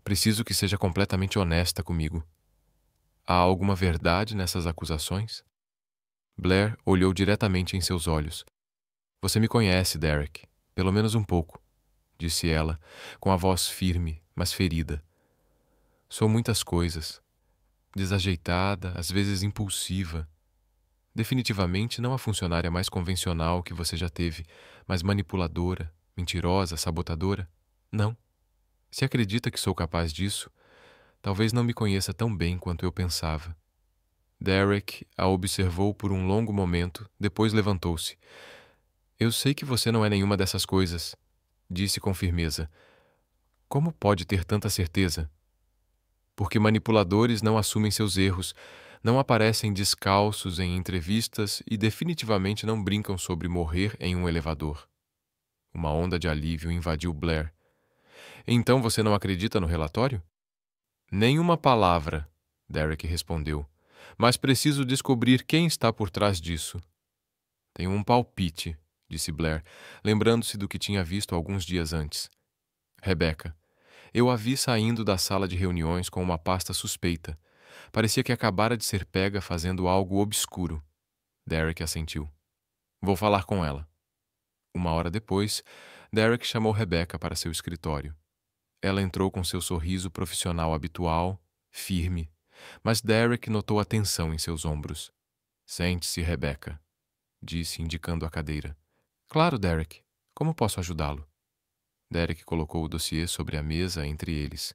preciso que seja completamente honesta comigo. Há alguma verdade nessas acusações? Blair olhou diretamente em seus olhos. Você me conhece, Derek, pelo menos um pouco, disse ela, com a voz firme, mas ferida. Sou muitas coisas. Desajeitada, às vezes impulsiva. Definitivamente não a funcionária mais convencional que você já teve, mas manipuladora, mentirosa, sabotadora? Não. Se acredita que sou capaz disso, talvez não me conheça tão bem quanto eu pensava. Derek a observou por um longo momento, depois levantou-se. Eu sei que você não é nenhuma dessas coisas, disse com firmeza. Como pode ter tanta certeza? Porque manipuladores não assumem seus erros, não aparecem descalços em entrevistas e definitivamente não brincam sobre morrer em um elevador. Uma onda de alívio invadiu Blair. Então você não acredita no relatório? Nenhuma palavra, Derek respondeu. Mas preciso descobrir quem está por trás disso. Tenho um palpite, disse Blair, lembrando-se do que tinha visto alguns dias antes. Rebecca. Eu a vi saindo da sala de reuniões com uma pasta suspeita. Parecia que acabara de ser pega fazendo algo obscuro. Derek assentiu. Vou falar com ela. Uma hora depois, Derek chamou Rebecca para seu escritório. Ela entrou com seu sorriso profissional habitual, firme, mas Derek notou a tensão em seus ombros. Sente-se, Rebecca, disse, indicando a cadeira. Claro, Derek. Como posso ajudá-lo? Derek colocou o dossiê sobre a mesa entre eles.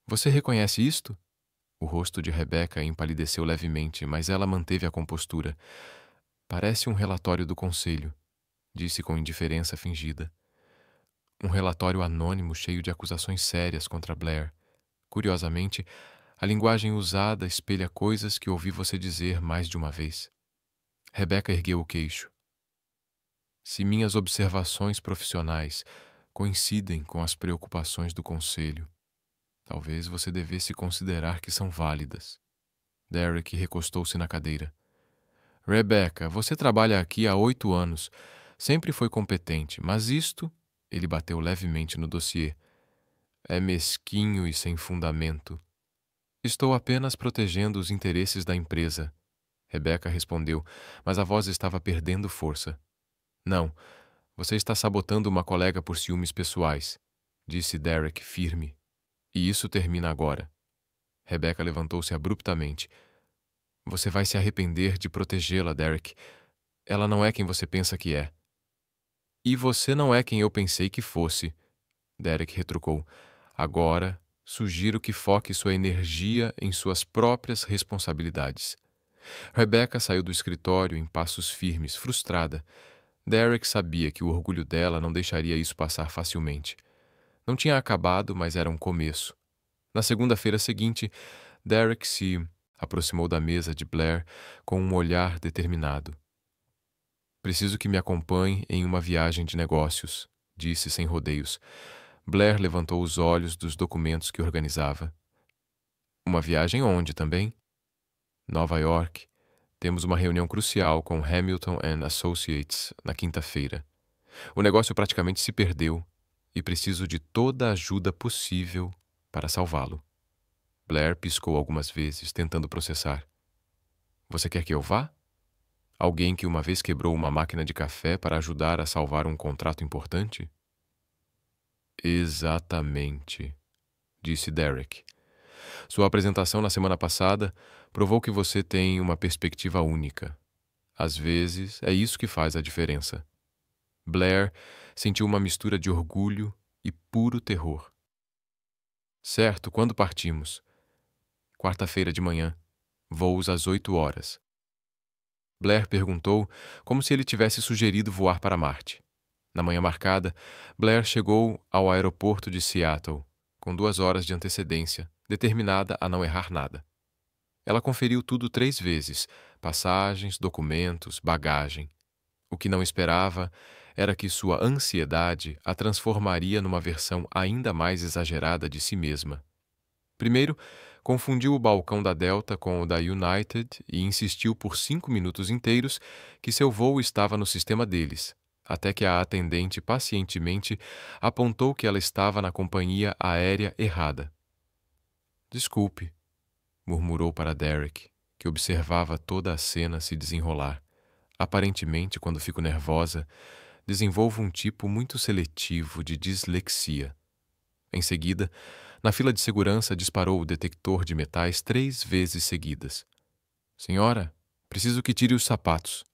Você reconhece isto? O rosto de Rebecca empalideceu levemente, mas ela manteve a compostura. Parece um relatório do conselho, disse com indiferença fingida. Um relatório anônimo cheio de acusações sérias contra Blair. Curiosamente, a linguagem usada espelha coisas que ouvi você dizer mais de uma vez. Rebecca ergueu o queixo. Se minhas observações profissionais coincidem com as preocupações do conselho, talvez você devesse considerar que são válidas. Derek recostou-se na cadeira. Rebecca, você trabalha aqui há 8 anos. Sempre foi competente, mas isto... Ele bateu levemente no dossiê. É mesquinho e sem fundamento. Estou apenas protegendo os interesses da empresa. Rebecca respondeu, mas a voz estava perdendo força. Não, você está sabotando uma colega por ciúmes pessoais, disse Derek firme. E isso termina agora. Rebecca levantou-se abruptamente. Você vai se arrepender de protegê-la, Derek. Ela não é quem você pensa que é. E você não é quem eu pensei que fosse, Derek retrucou. Agora, sugiro que foque sua energia em suas próprias responsabilidades. Rebecca saiu do escritório em passos firmes, frustrada. Derek sabia que o orgulho dela não deixaria isso passar facilmente. Não tinha acabado, mas era um começo. Na segunda-feira seguinte, Derek se aproximou da mesa de Blair com um olhar determinado. Preciso que me acompanhe em uma viagem de negócios, disse sem rodeios. Blair levantou os olhos dos documentos que organizava. Uma viagem onde também? Nova York. Temos uma reunião crucial com Hamilton & Associates na quinta-feira. O negócio praticamente se perdeu e preciso de toda a ajuda possível para salvá-lo. Blair piscou algumas vezes, tentando processar. Você quer que eu vá? Alguém que uma vez quebrou uma máquina de café para ajudar a salvar um contrato importante? Exatamente, disse Derek. Sua apresentação na semana passada provou que você tem uma perspectiva única. Às vezes, é isso que faz a diferença. Blair sentiu uma mistura de orgulho e puro terror. Certo, quando partimos? Quarta-feira de manhã. Voos às 8 horas. Blair perguntou, como se ele tivesse sugerido voar para Marte. Na manhã marcada, Blair chegou ao aeroporto de Seattle, com 2 horas de antecedência, determinada a não errar nada. Ela conferiu tudo 3 vezes: passagens, documentos, bagagem. O que não esperava era que sua ansiedade a transformaria numa versão ainda mais exagerada de si mesma. Primeiro, confundiu o balcão da Delta com o da United e insistiu por 5 minutos inteiros que seu voo estava no sistema deles, até que a atendente pacientemente apontou que ela estava na companhia aérea errada. Desculpe, murmurou para Derek, que observava toda a cena se desenrolar. Aparentemente, quando fico nervosa, desenvolvo um tipo muito seletivo de dislexia. Em seguida, na fila de segurança, disparou o detector de metais 3 vezes seguidas. Senhora, preciso que tire os sapatos,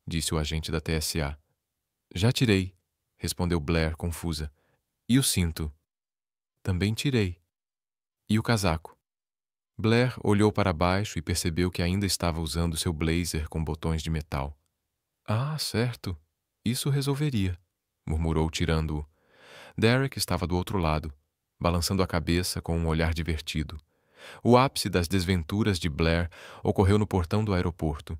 disse o agente da TSA. Já tirei, respondeu Blair, confusa. E o cinto? Também tirei. E o casaco? Blair olhou para baixo e percebeu que ainda estava usando seu blazer com botões de metal. Ah, certo. Isso resolveria, murmurou, tirando-o. Derek estava do outro lado, balançando a cabeça com um olhar divertido. O ápice das desventuras de Blair ocorreu no portão do aeroporto.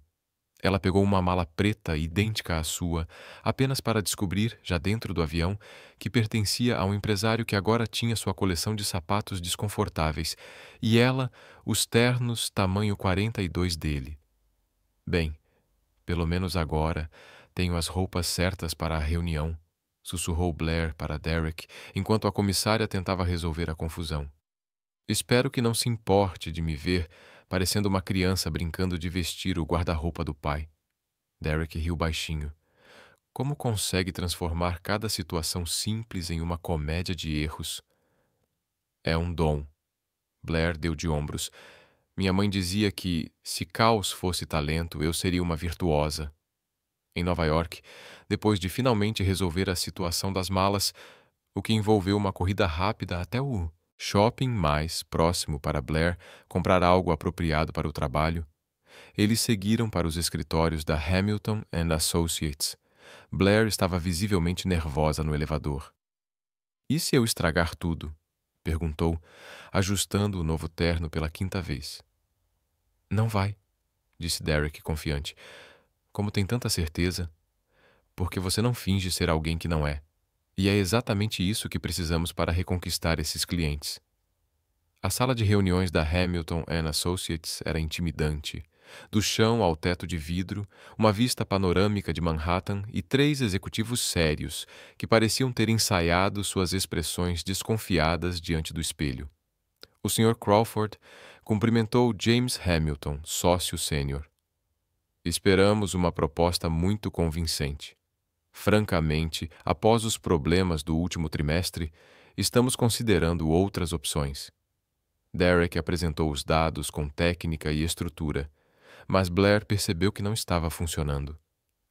Ela pegou uma mala preta idêntica à sua, apenas para descobrir, já dentro do avião, que pertencia a um empresário que agora tinha sua coleção de sapatos desconfortáveis, e ela, os ternos tamanho 42 dele. Bem, pelo menos agora tenho as roupas certas para a reunião, sussurrou Blair para Derek, enquanto a comissária tentava resolver a confusão. Espero que não se importe de me ver parecendo uma criança brincando de vestir o guarda-roupa do pai. Derek riu baixinho. Como consegue transformar cada situação simples em uma comédia de erros? É um dom. Blair deu de ombros. Minha mãe dizia que, se caos fosse talento, eu seria uma virtuosa. Em Nova York, depois de finalmente resolver a situação das malas, o que envolveu uma corrida rápida até o shopping mais próximo para Blair comprar algo apropriado para o trabalho, eles seguiram para os escritórios da Hamilton and Associates. Blair estava visivelmente nervosa no elevador. E se eu estragar tudo? Perguntou, ajustando o novo terno pela 5ª vez. Não vai, disse Derek confiante. Como tem tanta certeza? Porque você não finge ser alguém que não é. E é exatamente isso que precisamos para reconquistar esses clientes. A sala de reuniões da Hamilton and Associates era intimidante. Do chão ao teto de vidro, uma vista panorâmica de Manhattan e 3 executivos sérios que pareciam ter ensaiado suas expressões desconfiadas diante do espelho. O Sr. Crawford cumprimentou James Hamilton, sócio sênior. Esperamos uma proposta muito convincente. Francamente, após os problemas do último trimestre, estamos considerando outras opções. Derek apresentou os dados com técnica e estrutura, mas Blair percebeu que não estava funcionando.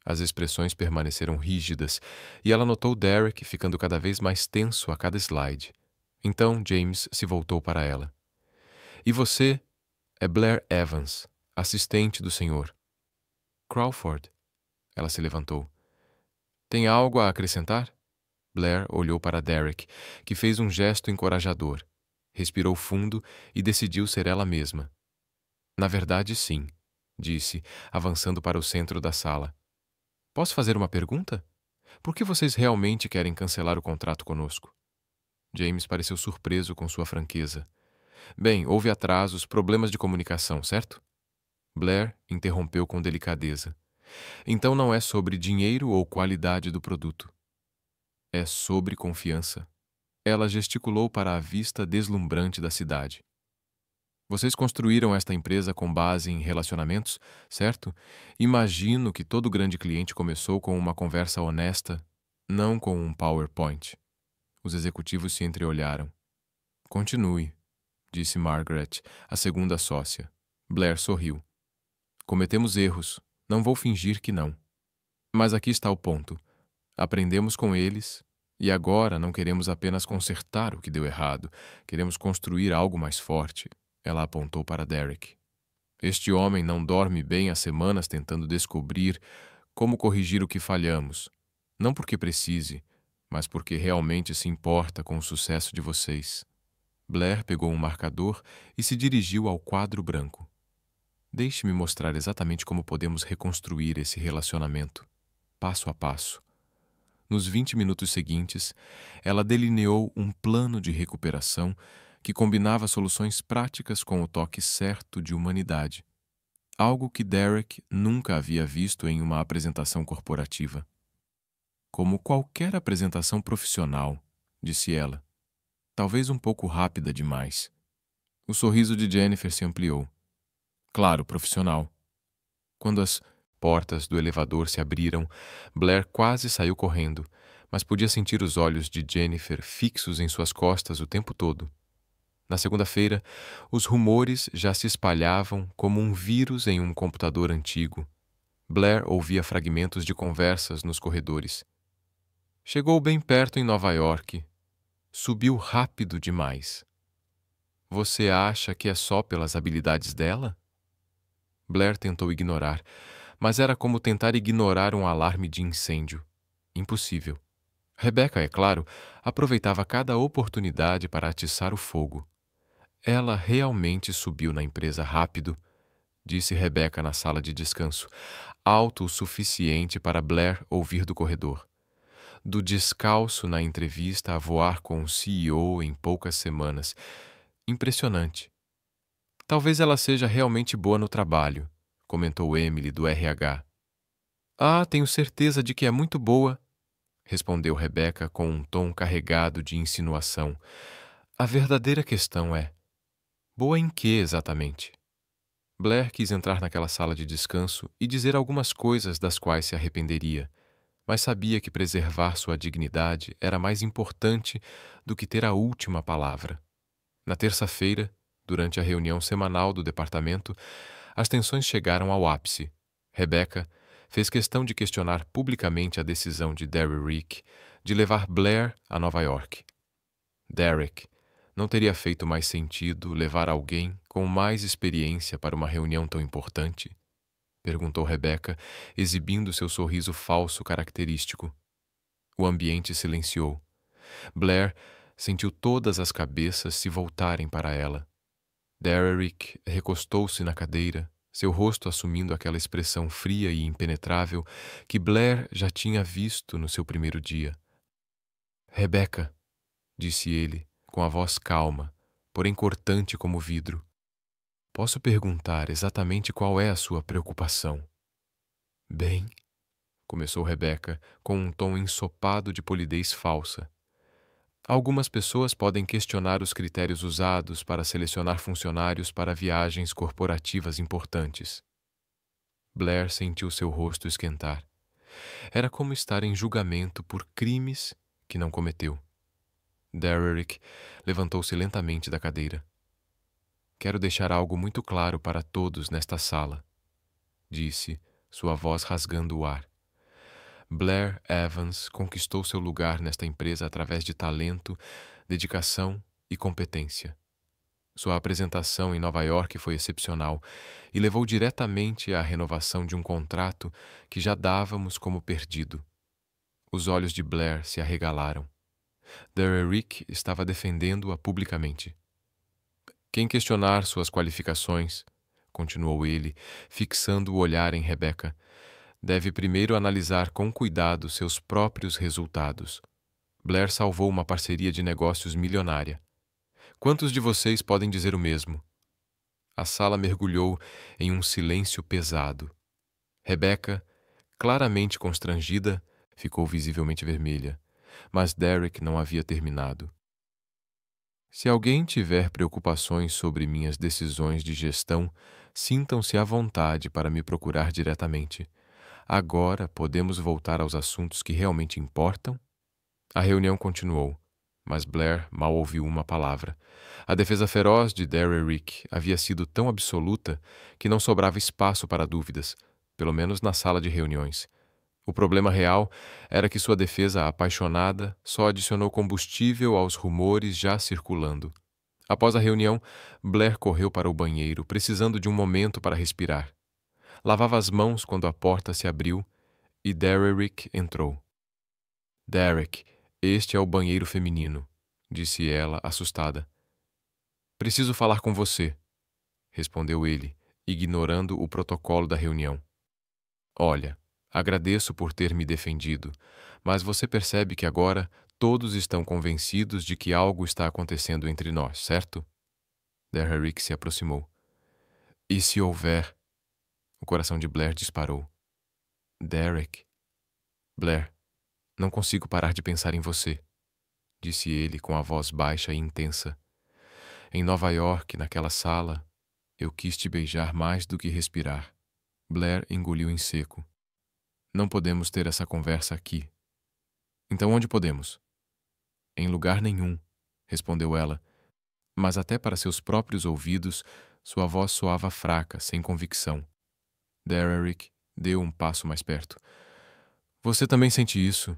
As expressões permaneceram rígidas e ela notou Derek ficando cada vez mais tenso a cada slide. Então James se voltou para ela. E você é Blair Evans, assistente do senhor. Crawford. Ela se levantou. Tem algo a acrescentar? Blair olhou para Derek, que fez um gesto encorajador. Respirou fundo e decidiu ser ela mesma. Na verdade, sim, disse, avançando para o centro da sala. Posso fazer uma pergunta? Por que vocês realmente querem cancelar o contrato conosco? James pareceu surpreso com sua franqueza. Bem, houve atrasos, problemas de comunicação, certo? Blair interrompeu com delicadeza. Então não é sobre dinheiro ou qualidade do produto. É sobre confiança. Ela gesticulou para a vista deslumbrante da cidade. Vocês construíram esta empresa com base em relacionamentos, certo? Imagino que todo grande cliente começou com uma conversa honesta, não com um PowerPoint. Os executivos se entreolharam. Continue, disse Margaret, a segunda sócia. Blair sorriu. Cometemos erros. Não vou fingir que não. Mas aqui está o ponto. Aprendemos com eles e agora não queremos apenas consertar o que deu errado. Queremos construir algo mais forte. Ela apontou para Derek. Este homem não dorme bem há semanas tentando descobrir como corrigir o que falhamos. Não porque precise, mas porque realmente se importa com o sucesso de vocês. Blair pegou um marcador e se dirigiu ao quadro branco. Deixe-me mostrar exatamente como podemos reconstruir esse relacionamento, passo a passo. Nos 20 minutos seguintes, ela delineou um plano de recuperação que combinava soluções práticas com o toque certo de humanidade, algo que Derek nunca havia visto em uma apresentação corporativa. Como qualquer apresentação profissional, disse ela, talvez um pouco rápida demais. O sorriso de Jennifer se ampliou. Claro, profissional. Quando as portas do elevador se abriram, Blair quase saiu correndo, mas podia sentir os olhos de Jennifer fixos em suas costas o tempo todo. Na segunda-feira, os rumores já se espalhavam como um vírus em um computador antigo. Blair ouvia fragmentos de conversas nos corredores. Chegou bem perto em Nova York. Subiu rápido demais. Você acha que é só pelas habilidades dela? Blair tentou ignorar, mas era como tentar ignorar um alarme de incêndio. Impossível. Rebecca, é claro, aproveitava cada oportunidade para atiçar o fogo. Ela realmente subiu na empresa rápido, disse Rebecca na sala de descanso, alto o suficiente para Blair ouvir do corredor. Do descalço na entrevista a voar com o CEO em poucas semanas. Impressionante. Talvez ela seja realmente boa no trabalho, comentou Emily do RH. Ah, tenho certeza de que é muito boa, respondeu Rebecca com um tom carregado de insinuação. A verdadeira questão é: boa em que exatamente? Blair quis entrar naquela sala de descanso e dizer algumas coisas das quais se arrependeria, mas sabia que preservar sua dignidade era mais importante do que ter a última palavra. Na terça-feira, durante a reunião semanal do departamento, as tensões chegaram ao ápice. Rebecca fez questão de questionar publicamente a decisão de Derek de levar Blair a Nova York. Derek, não teria feito mais sentido levar alguém com mais experiência para uma reunião tão importante? Perguntou Rebecca, exibindo seu sorriso falso característico. O ambiente silenciou. Blair sentiu todas as cabeças se voltarem para ela. Derek recostou-se na cadeira, seu rosto assumindo aquela expressão fria e impenetrável que Blair já tinha visto no seu primeiro dia. Rebecca, disse ele, com a voz calma, porém cortante como vidro. Posso perguntar exatamente qual é a sua preocupação? Bem, começou Rebecca, com um tom ensopado de polidez falsa. Algumas pessoas podem questionar os critérios usados para selecionar funcionários para viagens corporativas importantes. Blair sentiu seu rosto esquentar. Era como estar em julgamento por crimes que não cometeu. Derek levantou-se lentamente da cadeira. Quero deixar algo muito claro para todos nesta sala, disse, sua voz rasgando o ar. Blair Evans conquistou seu lugar nesta empresa através de talento, dedicação e competência. Sua apresentação em Nova York foi excepcional e levou diretamente à renovação de um contrato que já dávamos como perdido. Os olhos de Blair se arregalaram. Derek estava defendendo-a publicamente. Quem questionar suas qualificações, continuou ele, fixando o olhar em Rebecca, deve primeiro analisar com cuidado seus próprios resultados. Blair salvou uma parceria de negócios milionária. Quantos de vocês podem dizer o mesmo? A sala mergulhou em um silêncio pesado. Rebecca, claramente constrangida, ficou visivelmente vermelha, mas Derek não havia terminado. Se alguém tiver preocupações sobre minhas decisões de gestão, sintam-se à vontade para me procurar diretamente. Agora podemos voltar aos assuntos que realmente importam? A reunião continuou. mas Blair mal ouviu uma palavra. A defesa feroz de Derrick havia sido tão absoluta que não sobrava espaço para dúvidas, pelo menos na sala de reuniões. O problema real era que sua defesa apaixonada só adicionou combustível aos rumores já circulando. Após a reunião, Blair correu para o banheiro, precisando de um momento para respirar. Lavava as mãos quando a porta se abriu e Derrick entrou. Derek, este é o banheiro feminino, disse ela, assustada. Preciso falar com você, respondeu ele, ignorando o protocolo da reunião. Olha, agradeço por ter me defendido, mas você percebe que agora todos estão convencidos de que algo está acontecendo entre nós, certo? Derrick se aproximou. E se houver? O coração de Blair disparou. Derek. Blair, não consigo parar de pensar em você, disse ele com a voz baixa e intensa. Em Nova York, naquela sala, eu quis te beijar mais do que respirar. Blair engoliu em seco. Não podemos ter essa conversa aqui. Então onde podemos? Em lugar nenhum, respondeu ela, mas até para seus próprios ouvidos, sua voz soava fraca, sem convicção. Derrick deu um passo mais perto. Você também sente isso?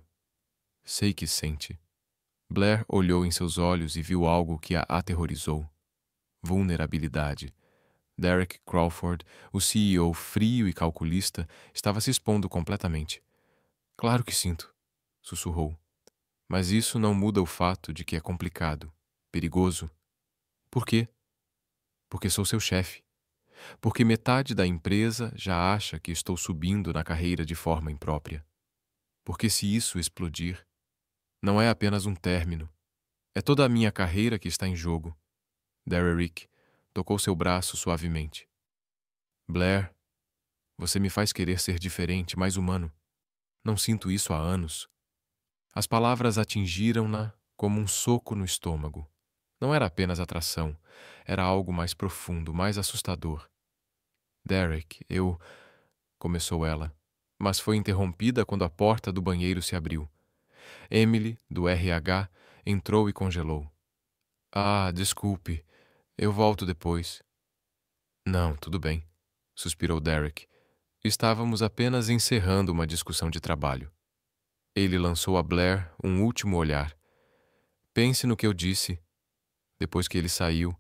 Sei que sente. Blair olhou em seus olhos e viu algo que a aterrorizou. Vulnerabilidade. Derek Crawford, o CEO frio e calculista, estava se expondo completamente. Claro que sinto, sussurrou. Mas isso não muda o fato de que é complicado, perigoso. Por quê? Porque sou seu chefe. Porque metade da empresa já acha que estou subindo na carreira de forma imprópria. Porque se isso explodir, não é apenas um término. É toda a minha carreira que está em jogo. Derrick tocou seu braço suavemente. Blair, você me faz querer ser diferente, mais humano. Não sinto isso há anos. As palavras atingiram-na como um soco no estômago. Não era apenas atração, era algo mais profundo, mais assustador. Derek, começou ela, mas foi interrompida quando a porta do banheiro se abriu. Emily, do RH, entrou e congelou. Ah, desculpe, eu volto depois. Não, tudo bem, suspirou Derek. Estávamos apenas encerrando uma discussão de trabalho. Ele lançou a Blair um último olhar. Pense no que eu disse. Depois que ele saiu,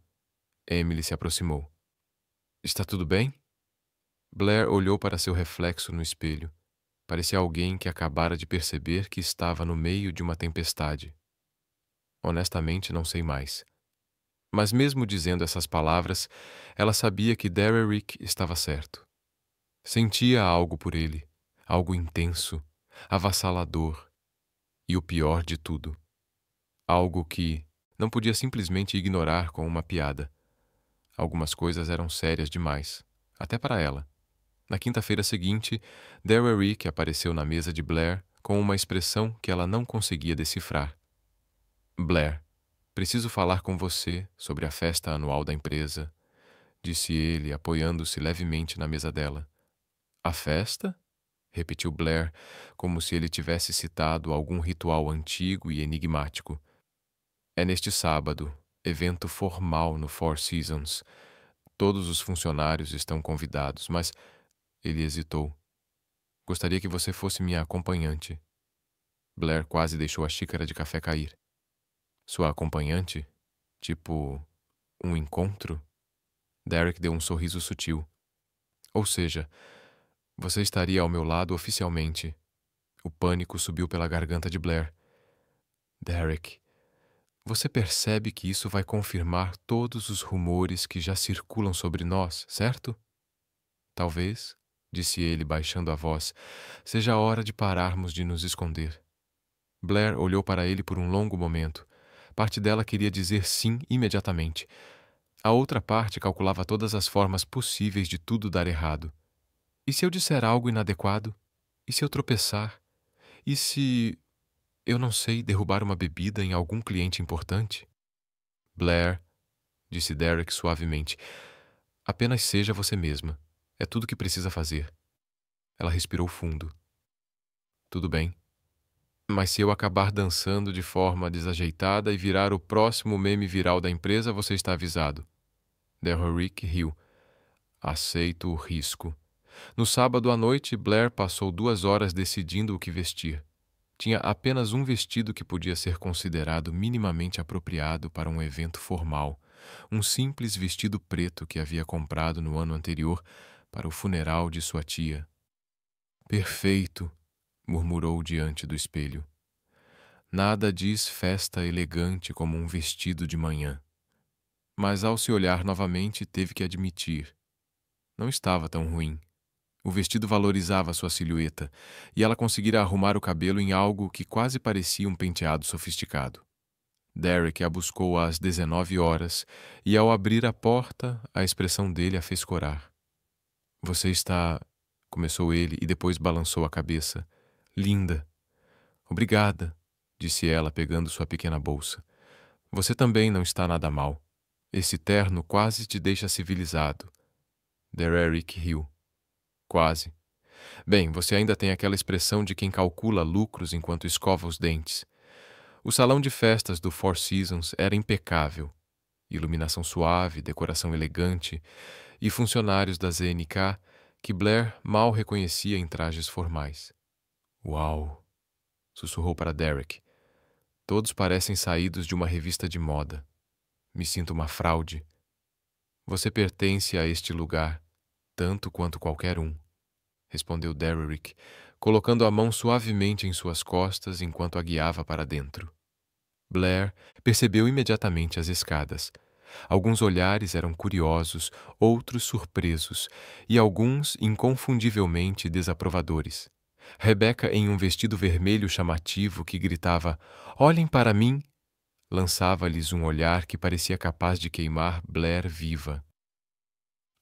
Emily se aproximou. Está tudo bem? Blair olhou para seu reflexo no espelho. Parecia alguém que acabara de perceber que estava no meio de uma tempestade. Honestamente, não sei mais. Mas mesmo dizendo essas palavras, ela sabia que Derrick estava certo. Sentia algo por ele, algo intenso, avassalador, e o pior de tudo, algo que não podia simplesmente ignorar com uma piada. Algumas coisas eram sérias demais, até para ela. Na quinta-feira seguinte, Derrick apareceu na mesa de Blair com uma expressão que ela não conseguia decifrar. Blair, preciso falar com você sobre a festa anual da empresa, disse ele, apoiando-se levemente na mesa dela. A festa? Repetiu Blair, como se ele tivesse citado algum ritual antigo e enigmático. É neste sábado, evento formal no Four Seasons. Todos os funcionários estão convidados, mas ele hesitou. Gostaria que você fosse minha acompanhante. Blair quase deixou a xícara de café cair. Sua acompanhante? Tipo, um encontro? Derek deu um sorriso sutil. Ou seja, você estaria ao meu lado oficialmente. O pânico subiu pela garganta de Blair. Derek, você percebe que isso vai confirmar todos os rumores que já circulam sobre nós, certo? Talvez, disse ele baixando a voz, seja a hora de pararmos de nos esconder. Blair olhou para ele por um longo momento. Parte dela queria dizer sim imediatamente. A outra parte calculava todas as formas possíveis de tudo dar errado. E se eu disser algo inadequado? E se eu tropeçar? E se, eu não sei, derrubar uma bebida em algum cliente importante? Blair, disse Derek suavemente, apenas seja você mesma. É tudo que precisa fazer. Ela respirou fundo. Tudo bem. Mas se eu acabar dançando de forma desajeitada e virar o próximo meme viral da empresa, você está avisado. Derrick riu. Aceito o risco. No sábado à noite, Blair passou 2 horas decidindo o que vestir. Tinha apenas um vestido que podia ser considerado minimamente apropriado para um evento formal. Um simples vestido preto que havia comprado no ano anterior para o funeral de sua tia. Perfeito, murmurou diante do espelho. Nada diz festa elegante como um vestido de manhã. Mas ao se olhar novamente, teve que admitir. Não estava tão ruim. O vestido valorizava sua silhueta, e ela conseguira arrumar o cabelo em algo que quase parecia um penteado sofisticado. Derek a buscou às 19 horas, e ao abrir a porta, a expressão dele a fez corar. Você está... começou ele e depois balançou a cabeça. Linda. Obrigada, disse ela, pegando sua pequena bolsa. Você também não está nada mal. Esse terno quase te deixa civilizado. Derek riu. Quase. Bem, você ainda tem aquela expressão de quem calcula lucros enquanto escova os dentes. O salão de festas do Four Seasons era impecável. Iluminação suave, decoração elegante e funcionários da ZNK que Blair mal reconhecia em trajes formais. Uau! Sussurrou para Derek. Todos parecem saídos de uma revista de moda. Me sinto uma fraude. Você pertence a este lugar, tanto quanto qualquer um, respondeu Derrick, colocando a mão suavemente em suas costas enquanto a guiava para dentro. Blair percebeu imediatamente as escadas. Alguns olhares eram curiosos, outros surpresos, e alguns inconfundivelmente desaprovadores. Rebecca, em um vestido vermelho chamativo que gritava "Olhem para mim!", lançava-lhes um olhar que parecia capaz de queimar Blair viva.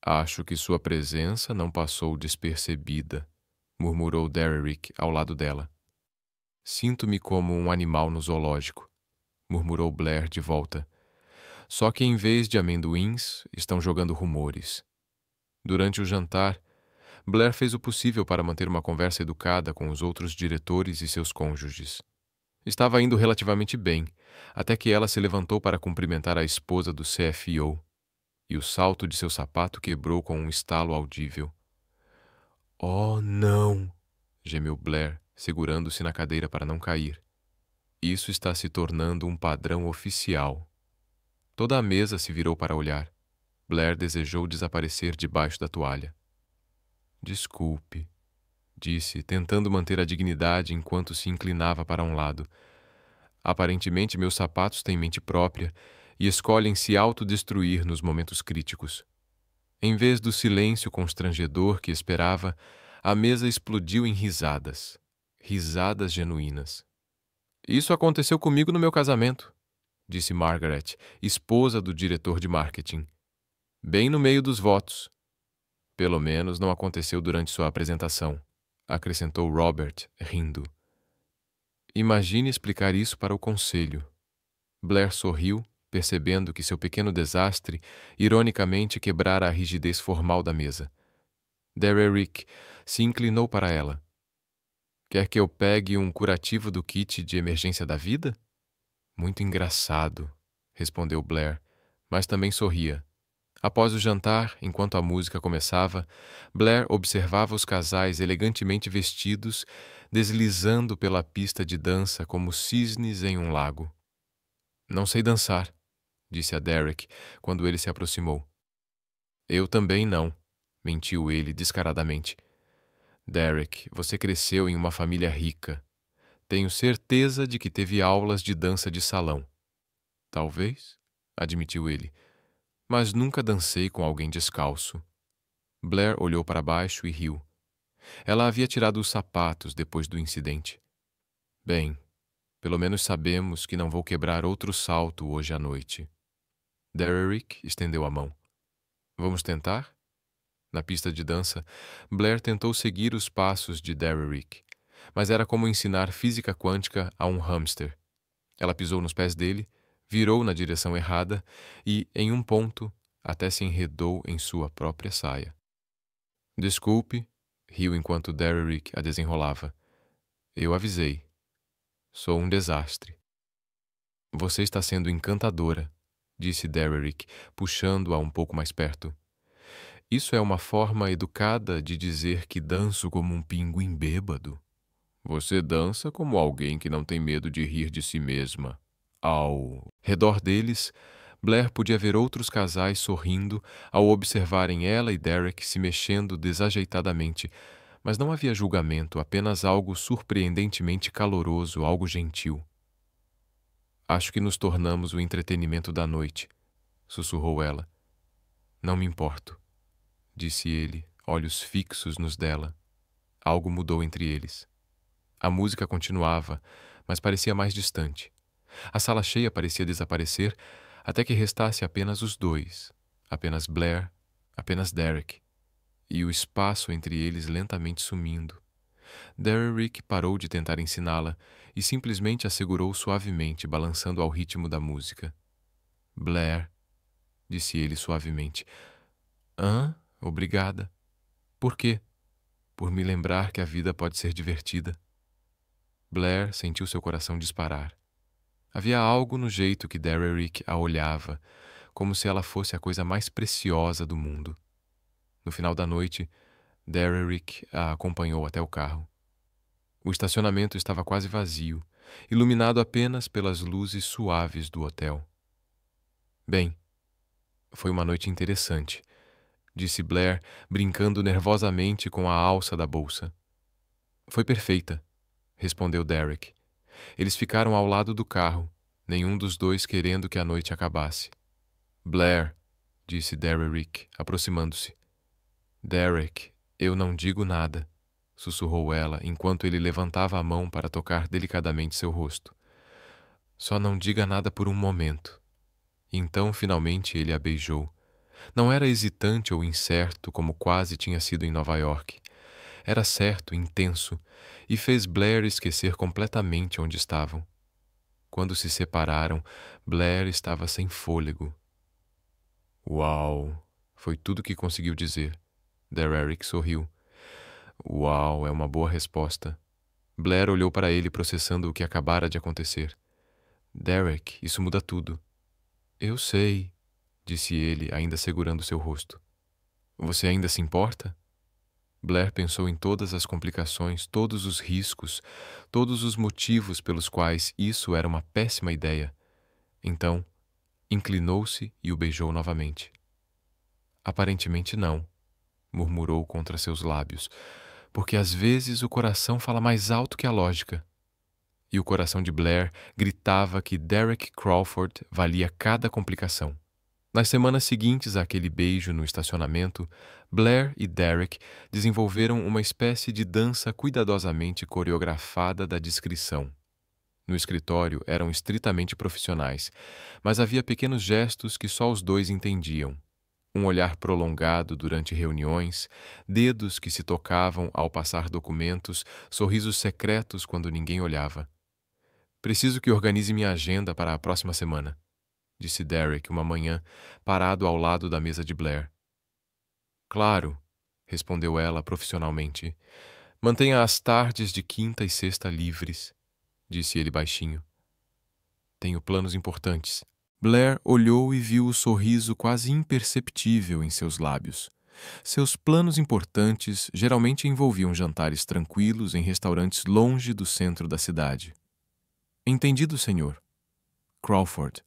Acho que sua presença não passou despercebida, murmurou Derrick ao lado dela. Sinto-me como um animal no zoológico, murmurou Blair de volta. Só que em vez de amendoins, estão jogando rumores. Durante o jantar, Blair fez o possível para manter uma conversa educada com os outros diretores e seus cônjuges. Estava indo relativamente bem, até que ela se levantou para cumprimentar a esposa do CFO, e o salto de seu sapato quebrou com um estalo audível. Oh, não! Gemeu Blair, segurando-se na cadeira para não cair. Isso está se tornando um padrão oficial. Toda a mesa se virou para olhar. Blair desejou desaparecer debaixo da toalha. Desculpe, disse, tentando manter a dignidade enquanto se inclinava para um lado. Aparentemente meus sapatos têm mente própria e escolhem se autodestruir nos momentos críticos. Em vez do silêncio constrangedor que esperava, a mesa explodiu em risadas. Risadas genuínas. Isso aconteceu comigo no meu casamento, disse Margaret, esposa do diretor de marketing. Bem no meio dos votos. Pelo menos não aconteceu durante sua apresentação, acrescentou Robert, rindo. Imagine explicar isso para o conselho. Blair sorriu, percebendo que seu pequeno desastre ironicamente quebrara a rigidez formal da mesa. Derrick se inclinou para ela. Quer que eu pegue um curativo do kit de emergência da vida? Muito engraçado, respondeu Blair, mas também sorria. Após o jantar, enquanto a música começava, Blair observava os casais elegantemente vestidos, deslizando pela pista de dança como cisnes em um lago. Não sei dançar, disse a Derek quando ele se aproximou. Eu também não, mentiu ele descaradamente. Derek, você cresceu em uma família rica. Tenho certeza de que teve aulas de dança de salão. Talvez, admitiu ele, mas nunca dancei com alguém descalço. Blair olhou para baixo e riu. Ela havia tirado os sapatos depois do incidente. Bem, pelo menos sabemos que não vou quebrar outro salto hoje à noite. Derrick estendeu a mão. Vamos tentar? Na pista de dança, Blair tentou seguir os passos de Derrick, mas era como ensinar física quântica a um hamster. Ela pisou nos pés dele, virou na direção errada e, em um ponto, até se enredou em sua própria saia. Desculpe, riu enquanto Derrick a desenrolava. Eu avisei. Sou um desastre. Você está sendo encantadora, disse Derrick, puxando-a um pouco mais perto. Isso é uma forma educada de dizer que danço como um pinguim bêbado. Você dança como alguém que não tem medo de rir de si mesma. Ao redor deles, Blair podia ver outros casais sorrindo ao observarem ela e Derek se mexendo desajeitadamente, mas não havia julgamento, apenas algo surpreendentemente caloroso, algo gentil. Acho que nos tornamos o entretenimento da noite, sussurrou ela. Não me importo, disse ele, olhos fixos nos dela. Algo mudou entre eles. A música continuava, mas parecia mais distante. A sala cheia parecia desaparecer, até que restasse apenas os dois, apenas Blair, apenas Derek, e o espaço entre eles lentamente sumindo. Derrick parou de tentar ensiná-la e simplesmente a segurou suavemente, balançando ao ritmo da música. Blair, disse ele suavemente. Obrigada. Por quê? Por me lembrar que a vida pode ser divertida. Blair sentiu seu coração disparar. Havia algo no jeito que Derrick a olhava, como se ela fosse a coisa mais preciosa do mundo. No final da noite, Derrick a acompanhou até o carro. O estacionamento estava quase vazio, iluminado apenas pelas luzes suaves do hotel. Bem, foi uma noite interessante, disse Blair, brincando nervosamente com a alça da bolsa. Foi perfeita, respondeu Derrick. Eles ficaram ao lado do carro, nenhum dos dois querendo que a noite acabasse. Blair, disse Derrick, aproximando-se. Derek, eu não digo nada, sussurrou ela enquanto ele levantava a mão para tocar delicadamente seu rosto. Só não diga nada por um momento. Então, finalmente, ele a beijou. Não era hesitante ou incerto, como quase tinha sido em Nova York. Era certo, intenso, e fez Blair esquecer completamente onde estavam. Quando se separaram, Blair estava sem fôlego. Uau! Foi tudo que conseguiu dizer. Derrick sorriu. Uau, é uma boa resposta. Blair olhou para ele, processando o que acabara de acontecer. Derek, isso muda tudo. Eu sei, disse ele, ainda segurando seu rosto. Você ainda se importa? Blair pensou em todas as complicações, todos os riscos, todos os motivos pelos quais isso era uma péssima ideia. Então, inclinou-se e o beijou novamente. Aparentemente não, murmurou contra seus lábios, porque às vezes o coração fala mais alto que a lógica. E o coração de Blair gritava que Derek Crawford valia cada complicação. Nas semanas seguintes àquele beijo no estacionamento, Blair e Derek desenvolveram uma espécie de dança cuidadosamente coreografada da discrição. No escritório eram estritamente profissionais, mas havia pequenos gestos que só os dois entendiam. Um olhar prolongado durante reuniões, dedos que se tocavam ao passar documentos, sorrisos secretos quando ninguém olhava. Preciso que organize minha agenda para a próxima semana, disse Derek uma manhã, parado ao lado da mesa de Blair. Claro, respondeu ela profissionalmente. Mantenha as tardes de quinta e sexta livres, disse ele baixinho. Tenho planos importantes. Blair olhou e viu o sorriso quase imperceptível em seus lábios. Seus planos importantes geralmente envolviam jantares tranquilos em restaurantes longe do centro da cidade. Entendido, senhor. Crawford,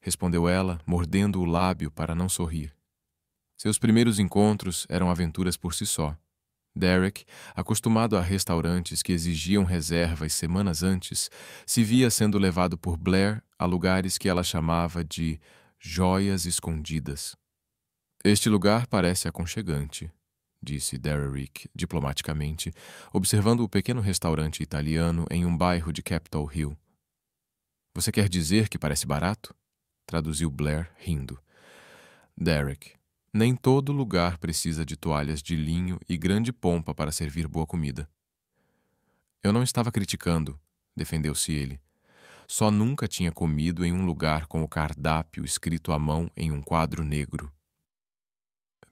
respondeu ela, mordendo o lábio para não sorrir. Seus primeiros encontros eram aventuras por si só. Derek, acostumado a restaurantes que exigiam reservas semanas antes, se via sendo levado por Blair a lugares que ela chamava de joias escondidas. Este lugar parece aconchegante, disse Derrick diplomaticamente, observando o pequeno restaurante italiano em um bairro de Capitol Hill. Você quer dizer que parece barato? Traduziu Blair, rindo. Derek, nem todo lugar precisa de toalhas de linho e grande pompa para servir boa comida. Eu não estava criticando, defendeu-se ele. Só nunca tinha comido em um lugar com o cardápio escrito à mão em um quadro negro.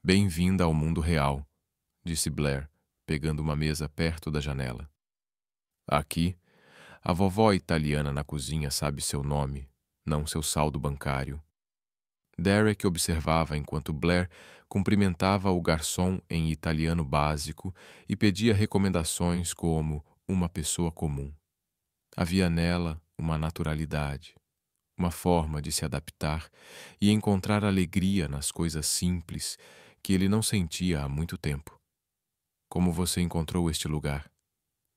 Bem-vinda ao mundo real, disse Blair, pegando uma mesa perto da janela. Aqui, A vovó italiana na cozinha sabe seu nome, não seu saldo bancário. Derek observava enquanto Blair cumprimentava o garçom em italiano básico e pedia recomendações como uma pessoa comum. Havia nela uma naturalidade, uma forma de se adaptar e encontrar alegria nas coisas simples que ele não sentia há muito tempo. "Como você encontrou este lugar?"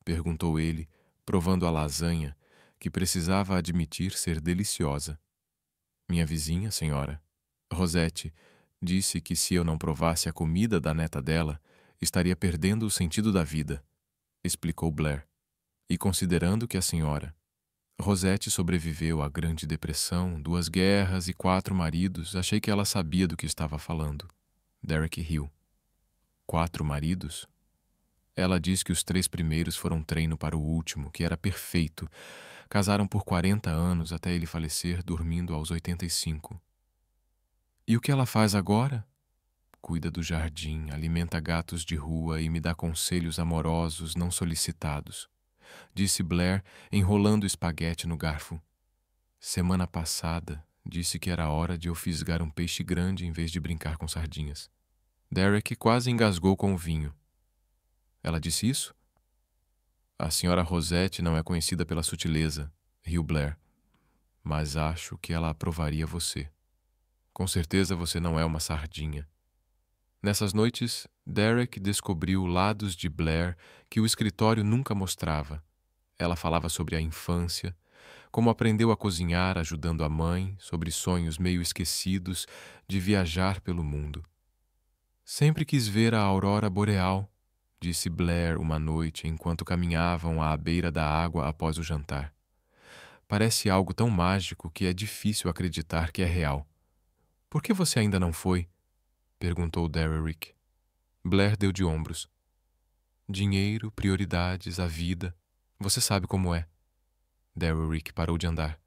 perguntou ele, provando a lasanha, que precisava admitir ser deliciosa. "Minha vizinha, senhora, Rosette, disse que se eu não provasse a comida da neta dela, estaria perdendo o sentido da vida", explicou Blair. "E considerando que a senhora Rosette sobreviveu à Grande Depressão, 2 guerras e 4 maridos, achei que ela sabia do que estava falando." Derek riu. "4 maridos?" Ela diz que os 3 primeiros foram treino para o último, que era perfeito. Casaram por 40 anos até ele falecer, dormindo aos 85. "E o que ela faz agora?" "Cuida do jardim, alimenta gatos de rua e me dá conselhos amorosos não solicitados", disse Blair, enrolando espaguete no garfo. "Semana passada, disse que era hora de eu fisgar um peixe grande em vez de brincar com sardinhas." Derek quase engasgou com o vinho. "Ela disse isso?" "A senhora Rosette não é conhecida pela sutileza", riu Blair. "Mas acho que ela aprovaria você. Com certeza você não é uma sardinha." Nessas noites, Derek descobriu lados de Blair que o escritório nunca mostrava. Ela falava sobre a infância, como aprendeu a cozinhar ajudando a mãe, sobre sonhos meio esquecidos de viajar pelo mundo. "Sempre quis ver a aurora boreal", disse Blair uma noite enquanto caminhavam à beira da água após o jantar. "Parece algo tão mágico que é difícil acreditar que é real." "Por que você ainda não foi?" perguntou Derrick. Blair deu de ombros. "Dinheiro, prioridades, a vida. Você sabe como é." Derrick parou de andar.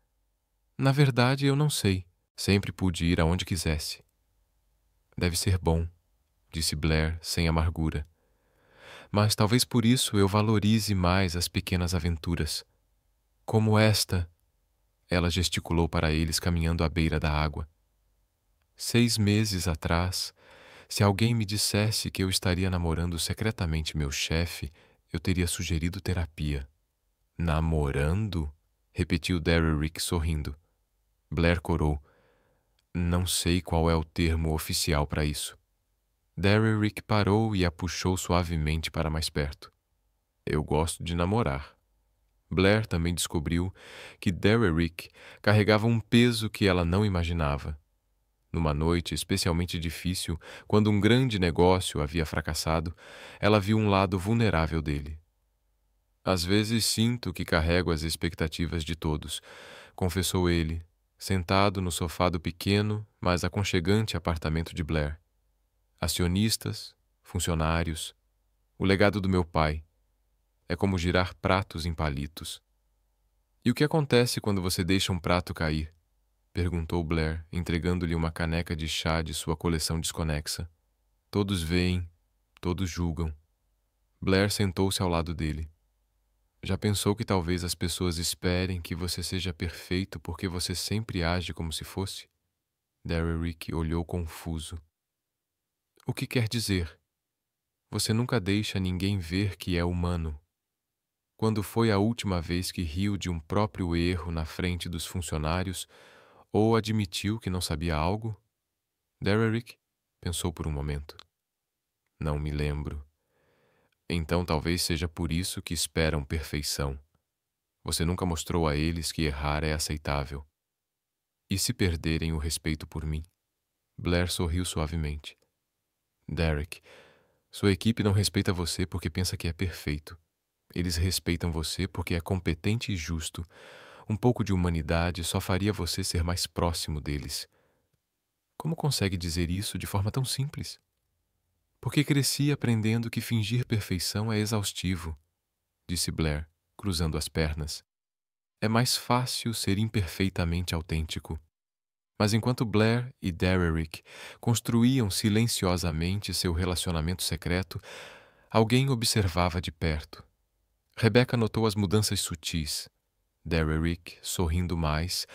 "Na verdade, eu não sei. Sempre pude ir aonde quisesse." "Deve ser bom", disse Blair sem amargura. "Mas talvez por isso eu valorize mais as pequenas aventuras. Como esta." Ela gesticulou para eles caminhando à beira da água. 6 meses atrás, se alguém me dissesse que eu estaria namorando secretamente meu chefe, eu teria sugerido terapia." "Namorando?" repetiu Derrick sorrindo. Blair corou. "Não sei qual é o termo oficial para isso." Derrick parou e a puxou suavemente para mais perto. "Eu gosto de namorar." Blair também descobriu que Derrick carregava um peso que ela não imaginava. Numa noite especialmente difícil, quando um grande negócio havia fracassado, ela viu um lado vulnerável dele. "Às vezes sinto que carrego as expectativas de todos", confessou ele, sentado no sofá do pequeno, mas aconchegante apartamento de Blair. "Acionistas, funcionários, o legado do meu pai. É como girar pratos em palitos." "E o que acontece quando você deixa um prato cair?" perguntou Blair, entregando-lhe uma caneca de chá de sua coleção desconexa. "Todos veem, todos julgam." Blair sentou-se ao lado dele. "Já pensou que talvez as pessoas esperem que você seja perfeito porque você sempre age como se fosse?" Derrick olhou confuso. "O que quer dizer?" "Você nunca deixa ninguém ver que é humano." "Quando foi a última vez que riu de um próprio erro na frente dos funcionários ou admitiu que não sabia algo?" Derrick pensou por um momento. "Não me lembro." "Então talvez seja por isso que esperam perfeição. Você nunca mostrou a eles que errar é aceitável." "E se perderem o respeito por mim?" Blair sorriu suavemente. "Derek, sua equipe não respeita você porque pensa que é perfeito. Eles respeitam você porque é competente e justo. Um pouco de humanidade só faria você ser mais próximo deles." "Como consegue dizer isso de forma tão simples?" "Porque cresci aprendendo que fingir perfeição é exaustivo", disse Blair, cruzando as pernas. "É mais fácil ser imperfeitamente autêntico." Mas enquanto Blair e Derrick construíam silenciosamente seu relacionamento secreto, alguém observava de perto. Rebecca notou as mudanças sutis. Derrick sorrindo mais,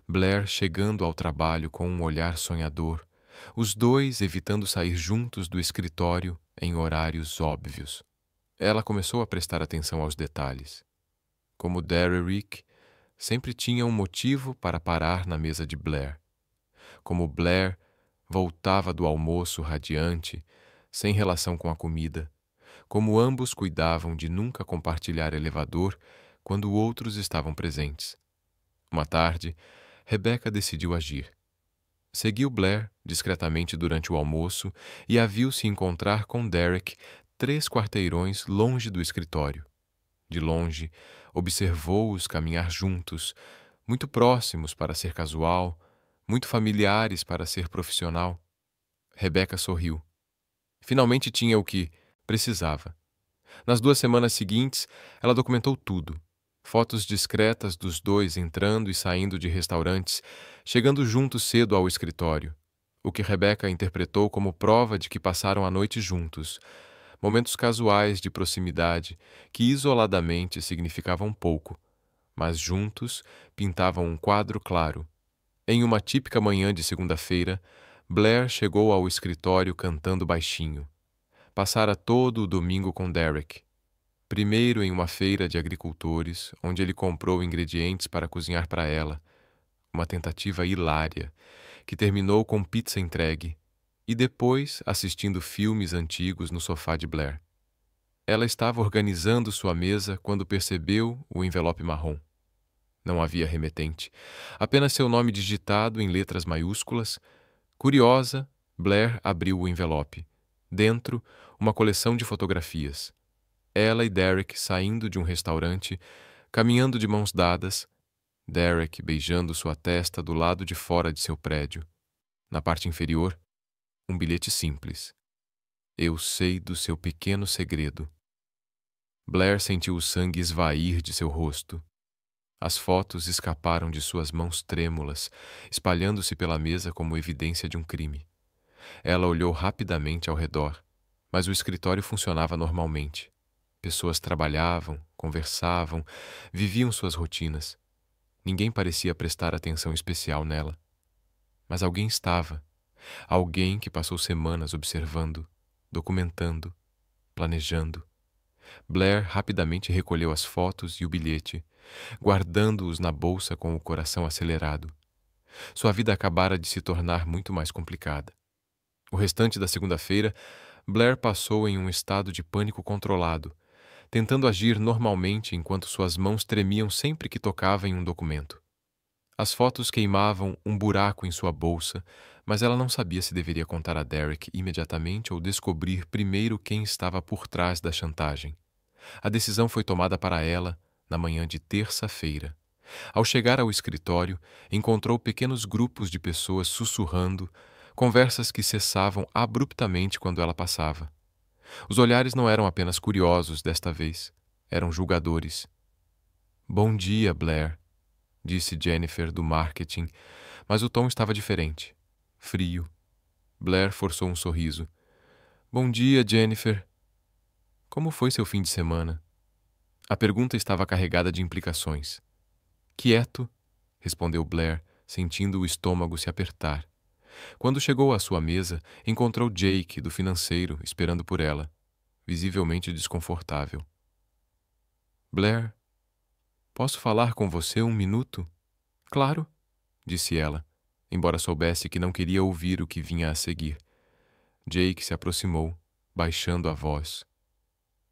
Blair chegando ao trabalho com um olhar sonhador, os dois evitando sair juntos do escritório em horários óbvios. Ela começou a prestar atenção aos detalhes. Como Derrick sempre tinha um motivo para parar na mesa de Blair. Como Blair voltava do almoço radiante, sem relação com a comida. Como ambos cuidavam de nunca compartilhar elevador quando outros estavam presentes. Uma tarde, Rebecca decidiu agir. Seguiu Blair discretamente durante o almoço e a viu se encontrar com Derek 3 quarteirões longe do escritório. De longe, observou-os caminhar juntos, muito próximos para ser casual, muito familiares para ser profissional. Rebecca sorriu. Finalmente tinha o que precisava. Nas 2 semanas seguintes, ela documentou tudo. Fotos discretas dos dois entrando e saindo de restaurantes, chegando juntos cedo ao escritório, o que Rebecca interpretou como prova de que passaram a noite juntos, momentos casuais de proximidade que isoladamente significavam pouco, mas juntos pintavam um quadro claro. Em uma típica manhã de segunda-feira, Blair chegou ao escritório cantando baixinho. Passara todo o domingo com Derek. Primeiro em uma feira de agricultores, onde ele comprou ingredientes para cozinhar para ela, uma tentativa hilária, que terminou com pizza entregue, e depois assistindo filmes antigos no sofá de Blair. Ela estava organizando sua mesa quando percebeu o envelope marrom. Não havia remetente, apenas seu nome digitado em letras maiúsculas. Curiosa, Blair abriu o envelope. Dentro, uma coleção de fotografias. Ela e Derek saindo de um restaurante, caminhando de mãos dadas, Derek beijando sua testa do lado de fora de seu prédio. Na parte inferior, um bilhete simples. Eu sei do seu pequeno segredo. Blair sentiu o sangue esvair de seu rosto. As fotos escaparam de suas mãos trêmulas, espalhando-se pela mesa como evidência de um crime. Ela olhou rapidamente ao redor, mas o escritório funcionava normalmente. Pessoas trabalhavam, conversavam, viviam suas rotinas. Ninguém parecia prestar atenção especial nela. Mas alguém estava. Alguém que passou semanas observando, documentando, planejando. Blair rapidamente recolheu as fotos e o bilhete, guardando-os na bolsa com o coração acelerado. Sua vida acabara de se tornar muito mais complicada. O restante da segunda-feira, Blair passou em um estado de pânico controlado, tentando agir normalmente enquanto suas mãos tremiam sempre que tocava em um documento. As fotos queimavam um buraco em sua bolsa, mas ela não sabia se deveria contar a Derek imediatamente ou descobrir primeiro quem estava por trás da chantagem. A decisão foi tomada para ela na manhã de terça-feira. Ao chegar ao escritório, encontrou pequenos grupos de pessoas sussurrando, conversas que cessavam abruptamente quando ela passava. Os olhares não eram apenas curiosos desta vez, eram julgadores. "Bom dia, Blair", disse Jennifer do marketing, mas o tom estava diferente, frio. Blair forçou um sorriso. "Bom dia, Jennifer. Como foi seu fim de semana?" A pergunta estava carregada de implicações. "Quieto", respondeu Blair, sentindo o estômago se apertar. Quando chegou à sua mesa, encontrou Jake, do financeiro, esperando por ela, visivelmente desconfortável. "Blair, posso falar com você um minuto?" "Claro", disse ela, embora soubesse que não queria ouvir o que vinha a seguir. Jake se aproximou, baixando a voz.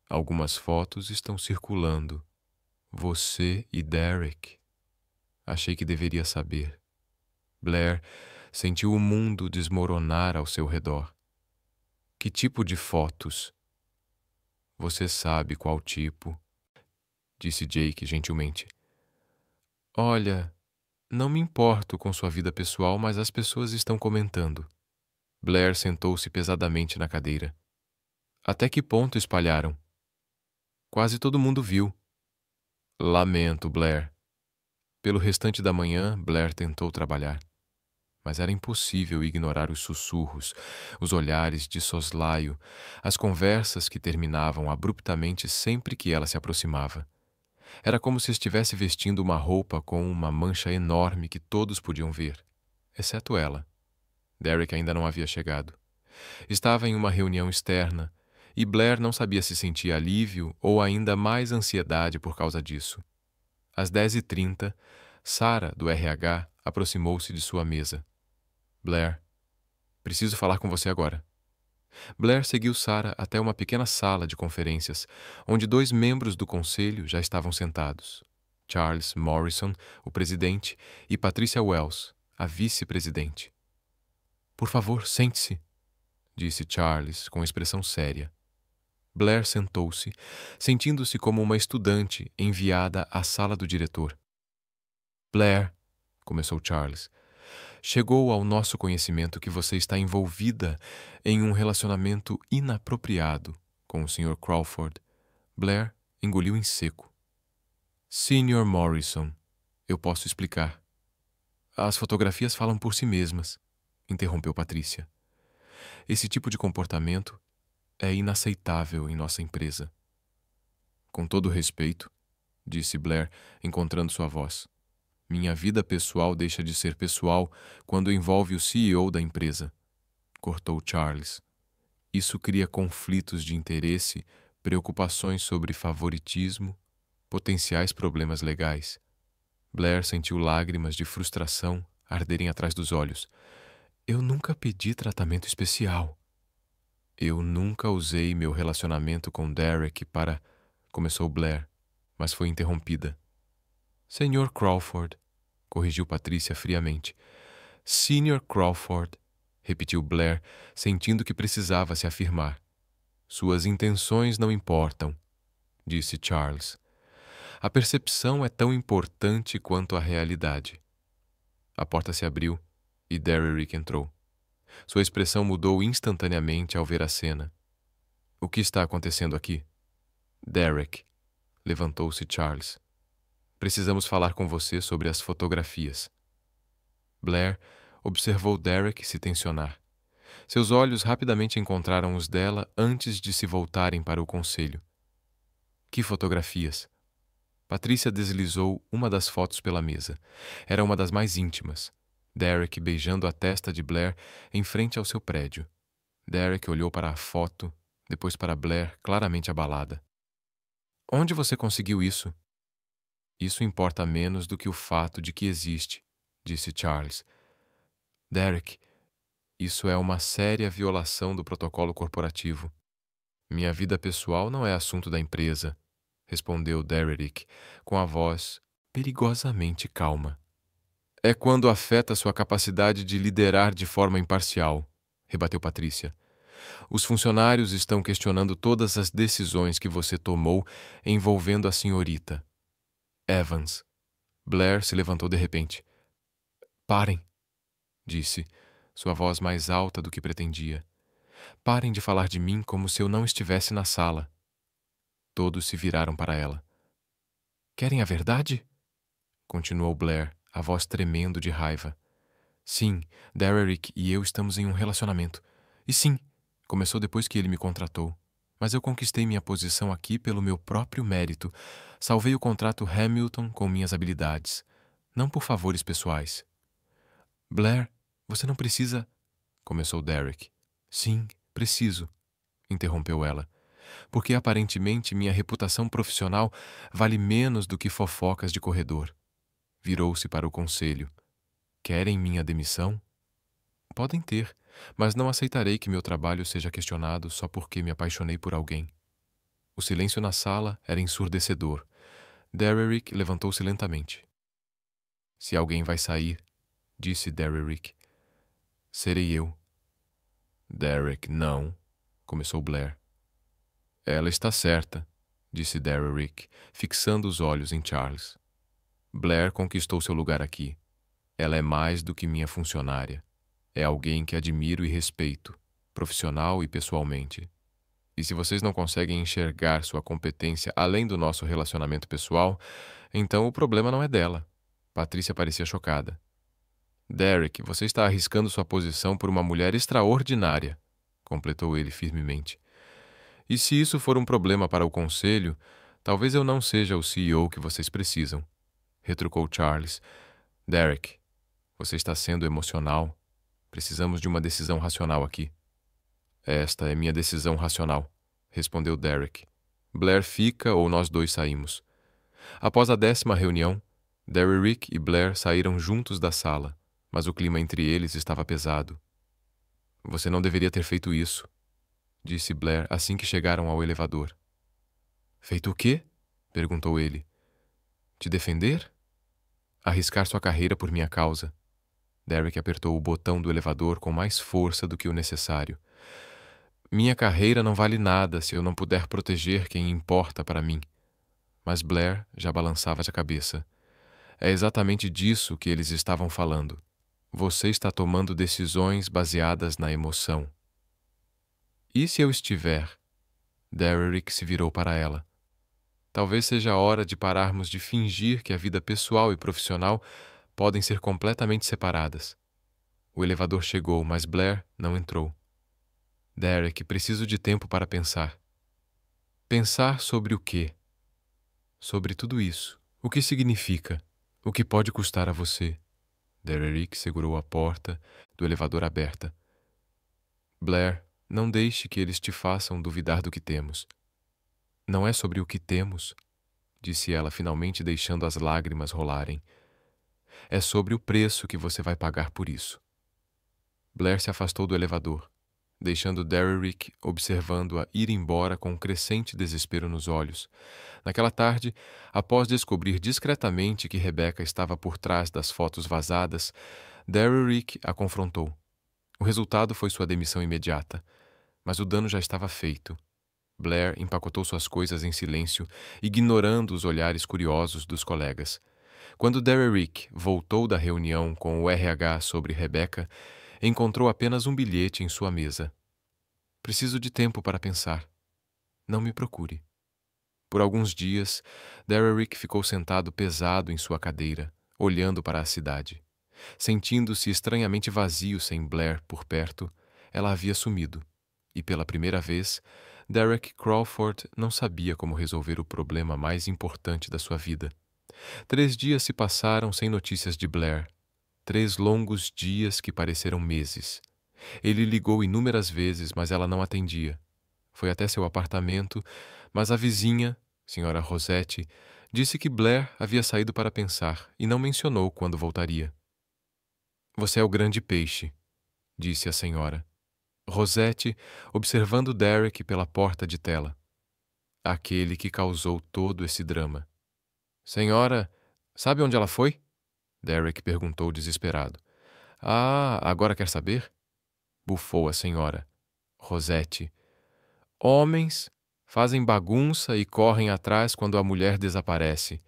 "Algumas fotos estão circulando. Você e Derek. Achei que deveria saber." Blair sentiu o mundo desmoronar ao seu redor. "Que tipo de fotos?" "Você sabe qual tipo", disse Jake gentilmente. "Olha, não me importo com sua vida pessoal, mas as pessoas estão comentando." Blair sentou-se pesadamente na cadeira. "Até que ponto espalharam?" "Quase todo mundo viu." "Lamento, Blair." Pelo restante da manhã, Blair tentou trabalhar. Mas era impossível ignorar os sussurros, os olhares de soslaio, as conversas que terminavam abruptamente sempre que ela se aproximava. Era como se estivesse vestindo uma roupa com uma mancha enorme que todos podiam ver, exceto ela. Derek ainda não havia chegado. Estava em uma reunião externa, e Blair não sabia se sentia alívio ou ainda mais ansiedade por causa disso. Às 10h30, Sarah, do RH, aproximou-se de sua mesa. Blair, preciso falar com você agora. Blair seguiu Sarah até uma pequena sala de conferências, onde 2 membros do conselho já estavam sentados. Charles Morrison, o presidente, e Patricia Wells, a vice-presidente. Por favor, sente-se, disse Charles com expressão séria. Blair sentou-se, sentindo-se como uma estudante enviada à sala do diretor. Blair, começou Charles, chegou ao nosso conhecimento que você está envolvida em um relacionamento inapropriado com o Sr. Crawford. Blair engoliu em seco. Sr. Morrison, eu posso explicar. As fotografias falam por si mesmas, interrompeu Patricia. Esse tipo de comportamento é inaceitável em nossa empresa. Com todo respeito, disse Blair, encontrando sua voz. Minha vida pessoal deixa de ser pessoal quando envolve o CEO da empresa, cortou Charles. Isso cria conflitos de interesse, preocupações sobre favoritismo, potenciais problemas legais. Blair sentiu lágrimas de frustração arderem atrás dos olhos. Eu nunca pedi tratamento especial. Eu nunca usei meu relacionamento com Derek para... Começou Blair, mas foi interrompida. Sr. Crawford, corrigiu Patricia friamente. Sr. Crawford, repetiu Blair, sentindo que precisava se afirmar. Suas intenções não importam, disse Charles. A percepção é tão importante quanto a realidade. A porta se abriu e Derrick entrou. Sua expressão mudou instantaneamente ao ver a cena. O que está acontecendo aqui? Derek, levantou-se Charles. Precisamos falar com você sobre as fotografias. Blair observou Derek se tensionar. Seus olhos rapidamente encontraram os dela antes de se voltarem para o conselho. Que fotografias? Patricia deslizou uma das fotos pela mesa. Era uma das mais íntimas. Derek beijando a testa de Blair em frente ao seu prédio. Derek olhou para a foto, depois para Blair, claramente abalada. Onde você conseguiu isso? Isso importa menos do que o fato de que existe, disse Charles. Derek, isso é uma séria violação do protocolo corporativo. Minha vida pessoal não é assunto da empresa, respondeu Derrick, com a voz perigosamente calma. É quando afeta sua capacidade de liderar de forma imparcial, rebateu Patricia. Os funcionários estão questionando todas as decisões que você tomou envolvendo a senhorita. Evans. Blair se levantou de repente. Parem, disse, sua voz mais alta do que pretendia. Parem de falar de mim como se eu não estivesse na sala. Todos se viraram para ela. Querem a verdade? Continuou Blair, a voz tremendo de raiva. Sim, Derrick e eu estamos em um relacionamento. E sim, começou depois que ele me contratou. Mas eu conquistei minha posição aqui pelo meu próprio mérito. Salvei o contrato Hamilton com minhas habilidades. Não por favores pessoais. Blair, você não precisa... Começou Derek. Sim, preciso, interrompeu ela. Porque aparentemente minha reputação profissional vale menos do que fofocas de corredor. Virou-se para o conselho. Querem minha demissão? Podem ter, mas não aceitarei que meu trabalho seja questionado só porque me apaixonei por alguém. O silêncio na sala era ensurdecedor. Derrick levantou-se lentamente. Se alguém vai sair, disse Derrick, serei eu. Derek, não, começou Blair. Ela está certa, disse Derrick, fixando os olhos em Charles. Blair conquistou seu lugar aqui. Ela é mais do que minha funcionária. É alguém que admiro e respeito, profissional e pessoalmente. E se vocês não conseguem enxergar sua competência além do nosso relacionamento pessoal, então o problema não é dela. Patricia parecia chocada. Derek, você está arriscando sua posição por uma mulher extraordinária, completou ele firmemente. E se isso for um problema para o conselho, Talvez eu não seja o CEO que vocês precisam, retrucou Charles. Derek, você está sendo emocional. Precisamos de uma decisão racional aqui. Esta é minha decisão racional, respondeu Derek. Blair fica ou nós dois saímos. Após a 10ª reunião, Derrick e Blair saíram juntos da sala, mas o clima entre eles estava pesado. Você não deveria ter feito isso, disse Blair assim que chegaram ao elevador. Feito o quê? Perguntou ele. Te defender? Arriscar sua carreira por minha causa. Derek apertou o botão do elevador com mais força do que o necessário. Minha carreira não vale nada se eu não puder proteger quem importa para mim. Mas Blair já balançava a cabeça. É exatamente disso que eles estavam falando. Você está tomando decisões baseadas na emoção. E se eu estiver? Derrick se virou para ela. Talvez seja a hora de pararmos de fingir que a vida pessoal e profissional podem ser completamente separadas. O elevador chegou, mas Blair não entrou. Derek, preciso de tempo para pensar. Pensar sobre o quê? Sobre tudo isso. O que significa? O que pode custar a você? Derek segurou a porta do elevador aberta. Blair, não deixe que eles te façam duvidar do que temos. Não é sobre o que temos, disse ela, finalmente deixando as lágrimas rolarem. É sobre o preço que você vai pagar por isso. Blair se afastou do elevador, deixando Derrick observando-a ir embora com um crescente desespero nos olhos. Naquela tarde, após descobrir discretamente que Rebecca estava por trás das fotos vazadas, Derrick a confrontou. O resultado foi sua demissão imediata, mas o dano já estava feito. Blair empacotou suas coisas em silêncio, ignorando os olhares curiosos dos colegas. Quando Derrick voltou da reunião com o RH sobre Rebecca, encontrou apenas um bilhete em sua mesa. Preciso de tempo para pensar. Não me procure. Por alguns dias, Derrick ficou sentado pesado em sua cadeira, olhando para a cidade. Sentindo-se estranhamente vazio sem Blair por perto, ela havia sumido. E pela primeira vez, Derek Crawford não sabia como resolver o problema mais importante da sua vida. 3 dias se passaram sem notícias de Blair. 3 longos dias que pareceram meses. Ele ligou inúmeras vezes, mas ela não atendia. Foi até seu apartamento, mas a vizinha, Sra. Rossetti, disse que Blair havia saído para pensar e não mencionou quando voltaria. Você é o grande peixe, disse a senhora. Rossetti, observando Derek pela porta de tela. Aquele que causou todo esse drama. Senhora, sabe onde ela foi? Derek perguntou desesperado. Ah, agora quer saber? Bufou a senhora. Rossetti. Homens fazem bagunça e correm atrás quando a mulher desaparece.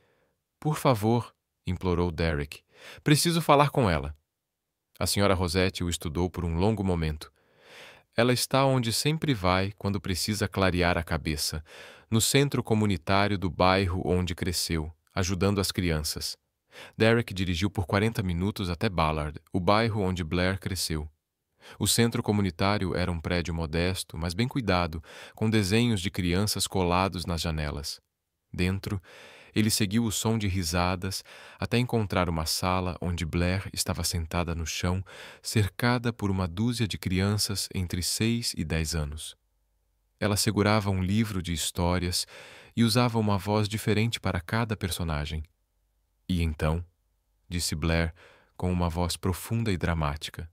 Por favor, implorou Derek. Preciso falar com ela. A senhora Rossetti o estudou por um longo momento. Ela está onde sempre vai quando precisa clarear a cabeça, no centro comunitário do bairro onde cresceu, ajudando as crianças. Derek dirigiu por 40 minutos até Ballard, o bairro onde Blair cresceu. O centro comunitário era um prédio modesto, mas bem cuidado, com desenhos de crianças colados nas janelas. Dentro, ele seguiu o som de risadas até encontrar uma sala onde Blair estava sentada no chão, cercada por uma dúzia de crianças entre 6 e 10 anos. Ela segurava um livro de histórias e usava uma voz diferente para cada personagem. E então, disse Blair com uma voz profunda e dramática,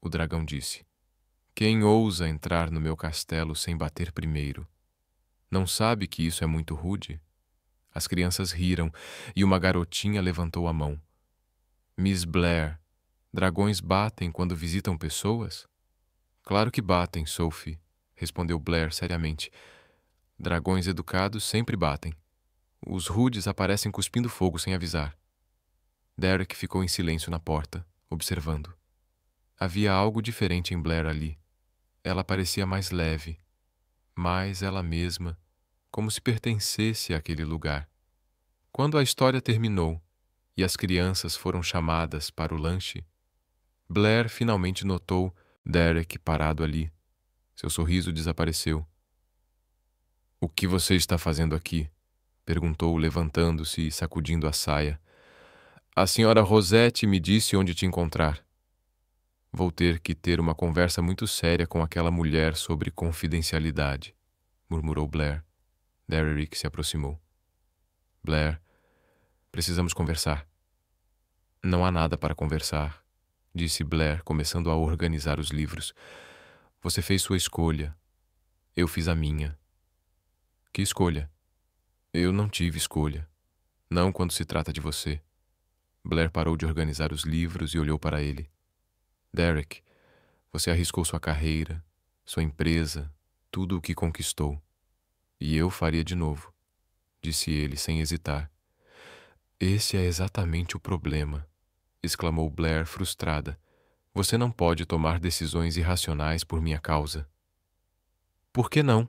o dragão disse: Quem ousa entrar no meu castelo sem bater primeiro? Não sabe que isso é muito rude? As crianças riram e uma garotinha levantou a mão. Miss Blair, dragões batem quando visitam pessoas? Claro que batem, Sophie, respondeu Blair seriamente. Dragões educados sempre batem. Os rudes aparecem cuspindo fogo sem avisar. Derek ficou em silêncio na porta, observando. Havia algo diferente em Blair ali. Ela parecia mais leve, mais ela mesma, como se pertencesse àquele lugar. Quando a história terminou e as crianças foram chamadas para o lanche, Blair finalmente notou Derek parado ali. Seu sorriso desapareceu. O que você está fazendo aqui? Perguntou, levantando-se e sacudindo a saia. A senhora Rosette me disse onde te encontrar. Vou ter que ter uma conversa muito séria com aquela mulher sobre confidencialidade, murmurou Blair. Derrick se aproximou. Blair, precisamos conversar. Não há nada para conversar, disse Blair, começando a organizar os livros. Você fez sua escolha. Eu fiz a minha. Que escolha? Eu não tive escolha. Não quando se trata de você. Blair parou de organizar os livros e olhou para ele. Derrick, você arriscou sua carreira, sua empresa, tudo o que conquistou. E eu faria de novo, disse ele sem hesitar. Esse é exatamente o problema, exclamou Blair frustrada. Você não pode tomar decisões irracionais por minha causa. Por que não?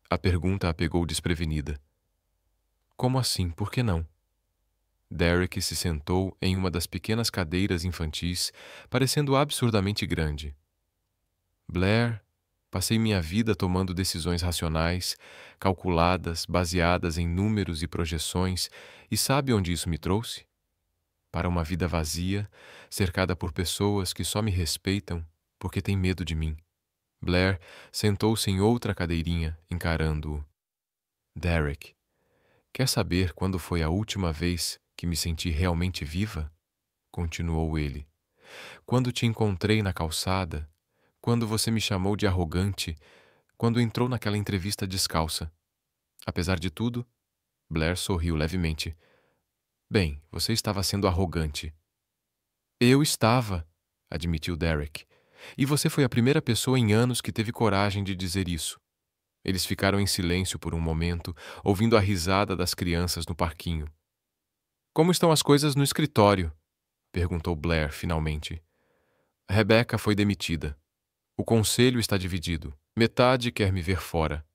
A pergunta a pegou desprevenida. Como assim, por que não? Derrick se sentou em uma das pequenas cadeiras infantis, parecendo absurdamente grande. Blair, passei minha vida tomando decisões racionais, calculadas, baseadas em números e projeções, e sabe onde isso me trouxe? Para uma vida vazia, cercada por pessoas que só me respeitam porque têm medo de mim. Blair sentou-se em outra cadeirinha, encarando-o. Derrick, quer saber quando foi a última vez que me senti realmente viva? Continuou ele. Quando te encontrei na calçada, quando você me chamou de arrogante, quando entrou naquela entrevista descalça. Apesar de tudo, Blair sorriu levemente. Bem, você estava sendo arrogante. Eu estava, admitiu Derrick. E você foi a primeira pessoa em anos que teve coragem de dizer isso. Eles ficaram em silêncio por um momento, ouvindo a risada das crianças no parquinho. Como estão as coisas no escritório? Perguntou Blair, finalmente. Rebecca foi demitida. O conselho está dividido. Metade quer me ver fora.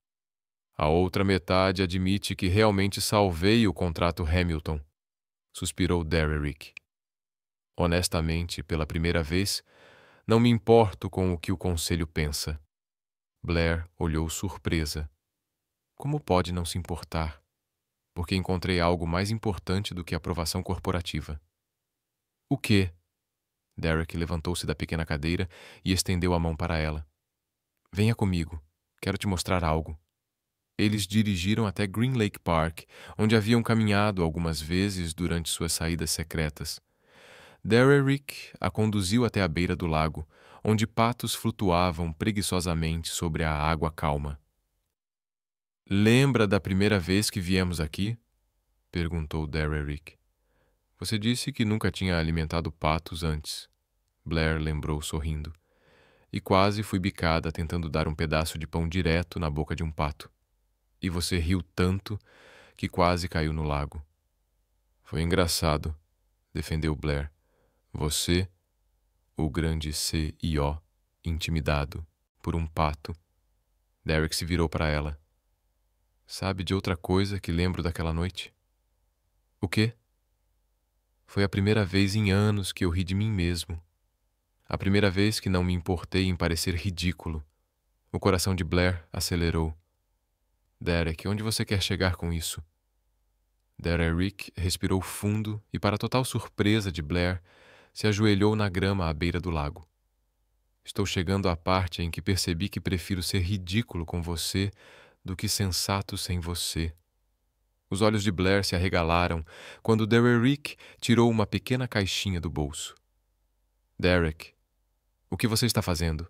A outra metade admite que realmente salvei o contrato Hamilton, suspirou Derrick. Honestamente, pela primeira vez, não me importo com o que o conselho pensa. Blair olhou surpresa. Como pode não se importar? Porque encontrei algo mais importante do que a aprovação corporativa. O quê? Derrick levantou-se da pequena cadeira e estendeu a mão para ela. Venha comigo. Quero te mostrar algo. Eles dirigiram até Green Lake Park, onde haviam caminhado algumas vezes durante suas saídas secretas. Derrick a conduziu até a beira do lago, onde patos flutuavam preguiçosamente sobre a água calma. Lembra da primeira vez que viemos aqui? Perguntou Derrick. Você disse que nunca tinha alimentado patos antes. Blair lembrou sorrindo. E quase fui bicada tentando dar um pedaço de pão direto na boca de um pato. E você riu tanto que quase caiu no lago. Foi engraçado, defendeu Blair. Você, o grande CEO, intimidado por um pato. Derrick se virou para ela. Sabe de outra coisa que lembro daquela noite? O quê? Foi a primeira vez em anos que eu ri de mim mesmo. A primeira vez que não me importei em parecer ridículo. O coração de Blair acelerou. Derrick, onde você quer chegar com isso? Derrick respirou fundo e, para total surpresa de Blair, se ajoelhou na grama à beira do lago. Estou chegando à parte em que percebi que prefiro ser ridículo com você do que sensato sem você. Os olhos de Blair se arregalaram quando Derrick tirou uma pequena caixinha do bolso. Derrick, o que você está fazendo?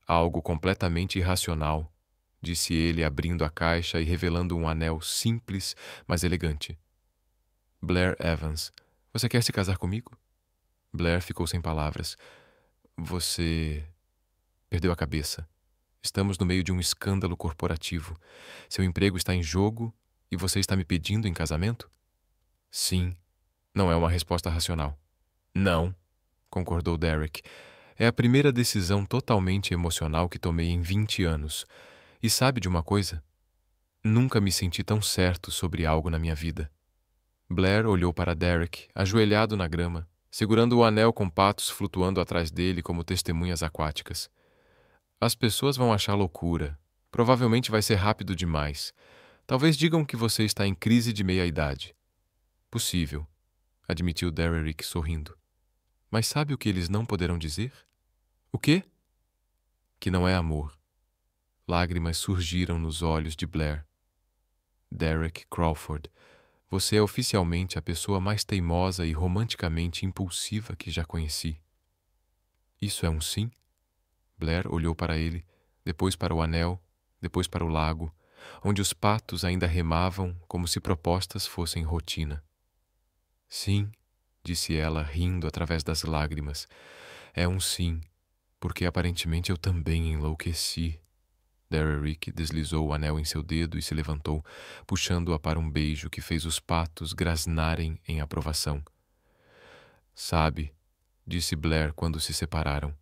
Algo completamente irracional, disse ele, abrindo a caixa e revelando um anel simples, mas elegante. Blair Evans, você quer se casar comigo? Blair ficou sem palavras. Você perdeu a cabeça. Estamos no meio de um escândalo corporativo. Seu emprego está em jogo e você está me pedindo em casamento? Sim. Não é uma resposta racional. Não, concordou Derrick. É a primeira decisão totalmente emocional que tomei em 20 anos. E sabe de uma coisa? Nunca me senti tão certo sobre algo na minha vida. Blair olhou para Derrick, ajoelhado na grama, segurando o anel com patos flutuando atrás dele como testemunhas aquáticas. As pessoas vão achar loucura. Provavelmente vai ser rápido demais. Talvez digam que você está em crise de meia-idade. Possível, admitiu Derrick sorrindo. Mas sabe o que eles não poderão dizer? O quê? Que não é amor. Lágrimas surgiram nos olhos de Blair. Derek Crawford, você é oficialmente a pessoa mais teimosa e romanticamente impulsiva que já conheci. Isso é um sim? Blair olhou para ele, depois para o anel, depois para o lago, onde os patos ainda remavam como se propostas fossem rotina. Sim, disse ela, rindo através das lágrimas. É um sim, porque aparentemente eu também enlouqueci. Derrick deslizou o anel em seu dedo e se levantou, puxando-a para um beijo que fez os patos grasnarem em aprovação. Sabe, disse Blair quando se separaram,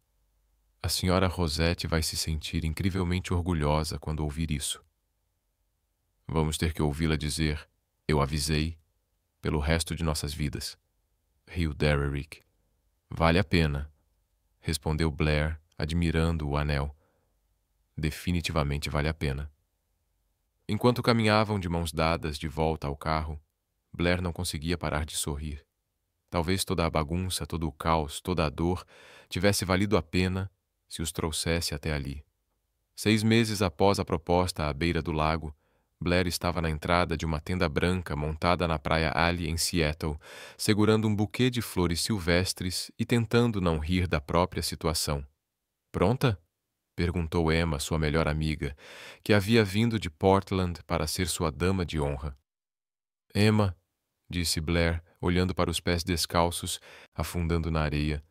a senhora Rosette vai se sentir incrivelmente orgulhosa quando ouvir isso. Vamos ter que ouvi-la dizer, eu avisei, pelo resto de nossas vidas. Riu Derrick. Vale a pena, respondeu Blair, admirando o anel. Definitivamente vale a pena. Enquanto caminhavam de mãos dadas de volta ao carro, Blair não conseguia parar de sorrir. Talvez toda a bagunça, todo o caos, toda a dor tivesse valido a pena se os trouxesse até ali. 6 meses após a proposta à beira do lago, Blair estava na entrada de uma tenda branca montada na praia Ali, em Seattle, segurando um buquê de flores silvestres e tentando não rir da própria situação. Pronta? Perguntou Emma, sua melhor amiga, que havia vindo de Portland para ser sua dama de honra. Emma, disse Blair, olhando para os pés descalços, afundando na areia.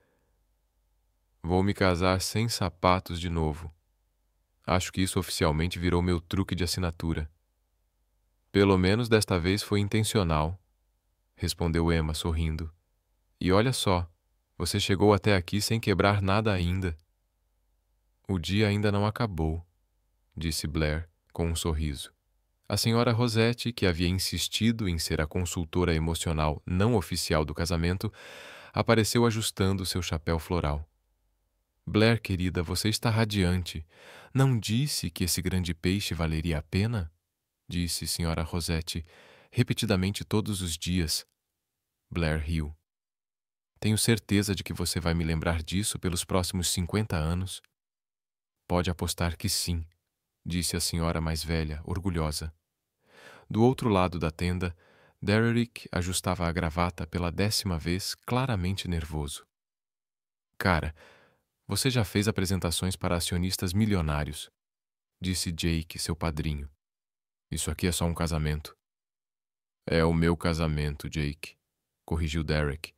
Vou me casar sem sapatos de novo. Acho que isso oficialmente virou meu truque de assinatura. Pelo menos desta vez foi intencional, respondeu Emma, sorrindo. E olha só, você chegou até aqui sem quebrar nada ainda. O dia ainda não acabou, disse Blair, com um sorriso. A senhora Rosette, que havia insistido em ser a consultora emocional não oficial do casamento, apareceu ajustando seu chapéu floral. Blair, querida, você está radiante. Não disse que esse grande peixe valeria a pena? Disse senhora Rosette, repetidamente todos os dias. Blair riu. Tenho certeza de que você vai me lembrar disso pelos próximos 50 anos. Pode apostar que sim, disse a senhora mais velha, orgulhosa. Do outro lado da tenda, Derrick ajustava a gravata pela 10ª vez, claramente nervoso. Cara, você já fez apresentações para acionistas milionários, disse Jake, seu padrinho. Isso aqui é só um casamento. É o meu casamento, Jake, corrigiu Derrick,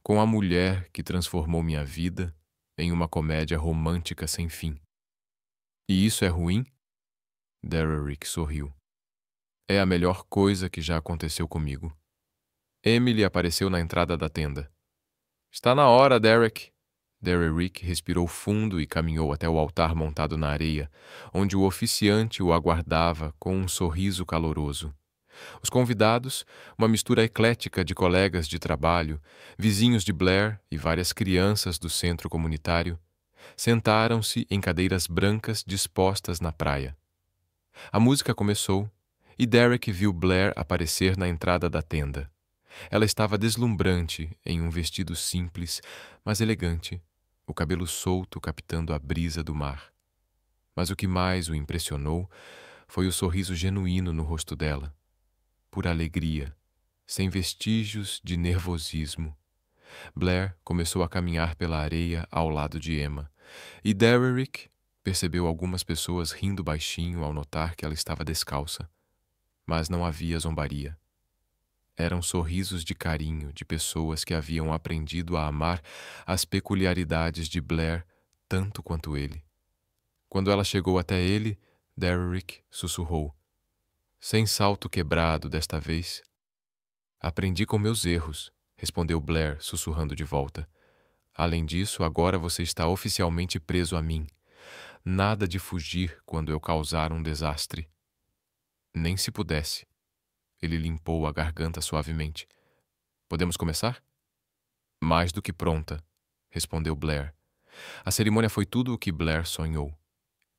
com a mulher que transformou minha vida em uma comédia romântica sem fim. E isso é ruim? Derrick sorriu. É a melhor coisa que já aconteceu comigo. Emily apareceu na entrada da tenda. Está na hora, Derrick. Derrick respirou fundo e caminhou até o altar montado na areia, onde o oficiante o aguardava com um sorriso caloroso. Os convidados, uma mistura eclética de colegas de trabalho, vizinhos de Blair e várias crianças do centro comunitário, sentaram-se em cadeiras brancas dispostas na praia. A música começou e Derrick viu Blair aparecer na entrada da tenda. Ela estava deslumbrante em um vestido simples, mas elegante, o cabelo solto captando a brisa do mar. Mas o que mais o impressionou foi o sorriso genuíno no rosto dela. Pura alegria, sem vestígios de nervosismo. Blair começou a caminhar pela areia ao lado de Emma, e Derrick percebeu algumas pessoas rindo baixinho ao notar que ela estava descalça. Mas não havia zombaria. Eram sorrisos de carinho de pessoas que haviam aprendido a amar as peculiaridades de Blair tanto quanto ele. Quando ela chegou até ele, Derrick sussurrou. Sem salto quebrado desta vez. Aprendi com meus erros, respondeu Blair, sussurrando de volta. Além disso, agora você está oficialmente preso a mim. Nada de fugir quando eu causar um desastre. Nem se pudesse. Ele limpou a garganta suavemente. Podemos começar? Mais do que pronta, respondeu Blair. A cerimônia foi tudo o que Blair sonhou.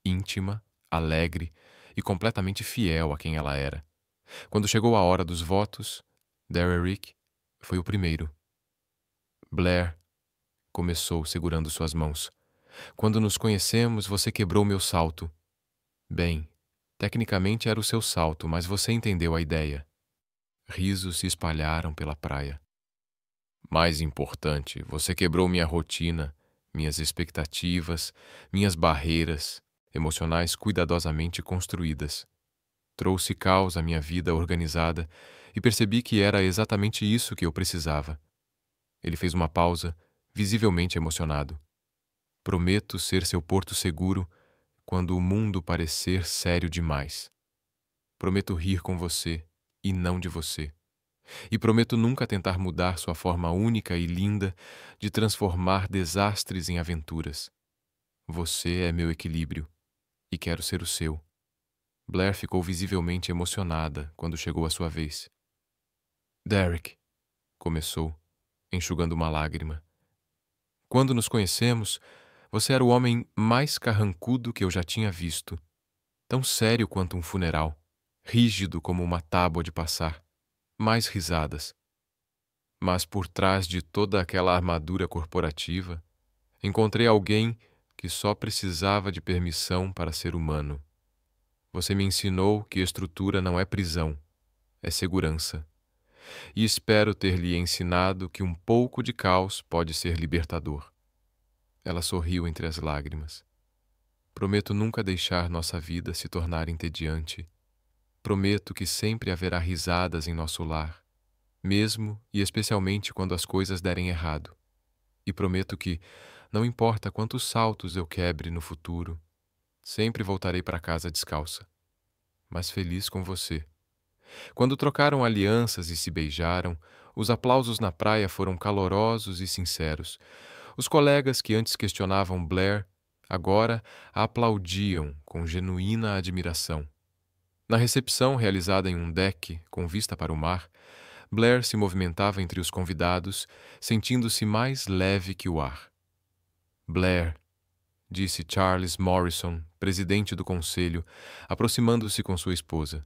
Íntima, alegre e completamente fiel a quem ela era. Quando chegou a hora dos votos, Derrick foi o primeiro. Blair começou segurando suas mãos. Quando nos conhecemos, você quebrou meu salto. Bem, tecnicamente era o seu salto, mas você entendeu a ideia. Risos se espalharam pela praia. Mais importante, você quebrou minha rotina, minhas expectativas, minhas barreiras emocionais cuidadosamente construídas. Trouxe caos à minha vida organizada e percebi que era exatamente isso que eu precisava. Ele fez uma pausa, visivelmente emocionado. Prometo ser seu porto seguro quando o mundo parecer sério demais. Prometo rir com você e não de você. E prometo nunca tentar mudar sua forma única e linda de transformar desastres em aventuras. Você é meu equilíbrio e quero ser o seu. Blair ficou visivelmente emocionada quando chegou a sua vez. Derek, começou, enxugando uma lágrima. Quando nos conhecemos, você era o homem mais carrancudo que eu já tinha visto. Tão sério quanto um funeral, rígido como uma tábua de passar. Mais risadas. Mas por trás de toda aquela armadura corporativa, encontrei alguém que só precisava de permissão para ser humano. Você me ensinou que estrutura não é prisão, é segurança. E espero ter lhe ensinado que um pouco de caos pode ser libertador. Ela sorriu entre as lágrimas. Prometo nunca deixar nossa vida se tornar entediante. Prometo que sempre haverá risadas em nosso lar, mesmo e especialmente quando as coisas derem errado. E prometo que, não importa quantos saltos eu quebre no futuro, sempre voltarei para casa descalça, mas feliz com você. Quando trocaram alianças e se beijaram, os aplausos na praia foram calorosos e sinceros. Os colegas que antes questionavam Blair, agora a aplaudiam com genuína admiração. Na recepção, realizada em um deck com vista para o mar, Blair se movimentava entre os convidados, sentindo-se mais leve que o ar. Blair, disse Charles Morrison, presidente do conselho, aproximando-se com sua esposa.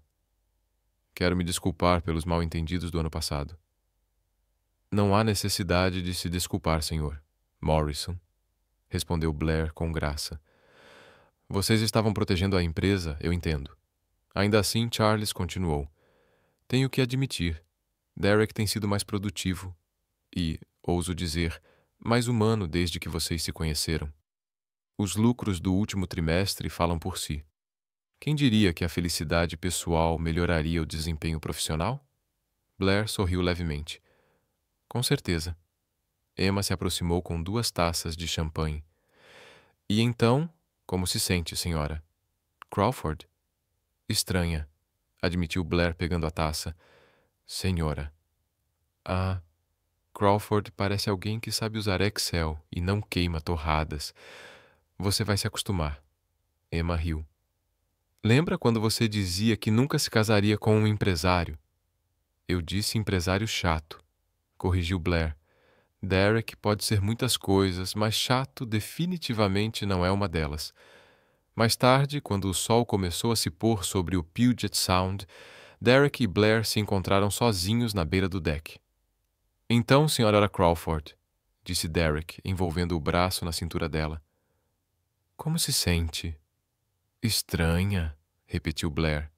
Quero me desculpar pelos mal-entendidos do ano passado. Não há necessidade de se desculpar, senhor, Morrison, respondeu Blair com graça. Vocês estavam protegendo a empresa, eu entendo. Ainda assim, Charles continuou. Tenho que admitir, Derek tem sido mais produtivo e, ouso dizer, mais humano desde que vocês se conheceram. Os lucros do último trimestre falam por si. Quem diria que a felicidade pessoal melhoraria o desempenho profissional? Blair sorriu levemente. Com certeza. Emma se aproximou com 2 taças de champanhe. E então, como se sente, senhora? Crawford? Estranha, admitiu Blair pegando a taça. Senhora. Ah, Crawford parece alguém que sabe usar Excel e não queima torradas. Você vai se acostumar. Emma riu. Lembra quando você dizia que nunca se casaria com um empresário? Eu disse empresário chato, corrigiu Blair. Derek pode ser muitas coisas, mas chato definitivamente não é uma delas. Mais tarde, quando o sol começou a se pôr sobre o Puget Sound, Derek e Blair se encontraram sozinhos na beira do deck. Então, Sra. Crawford, disse Derek, envolvendo o braço na cintura dela. Como se sente? Estranha, repetiu Blair,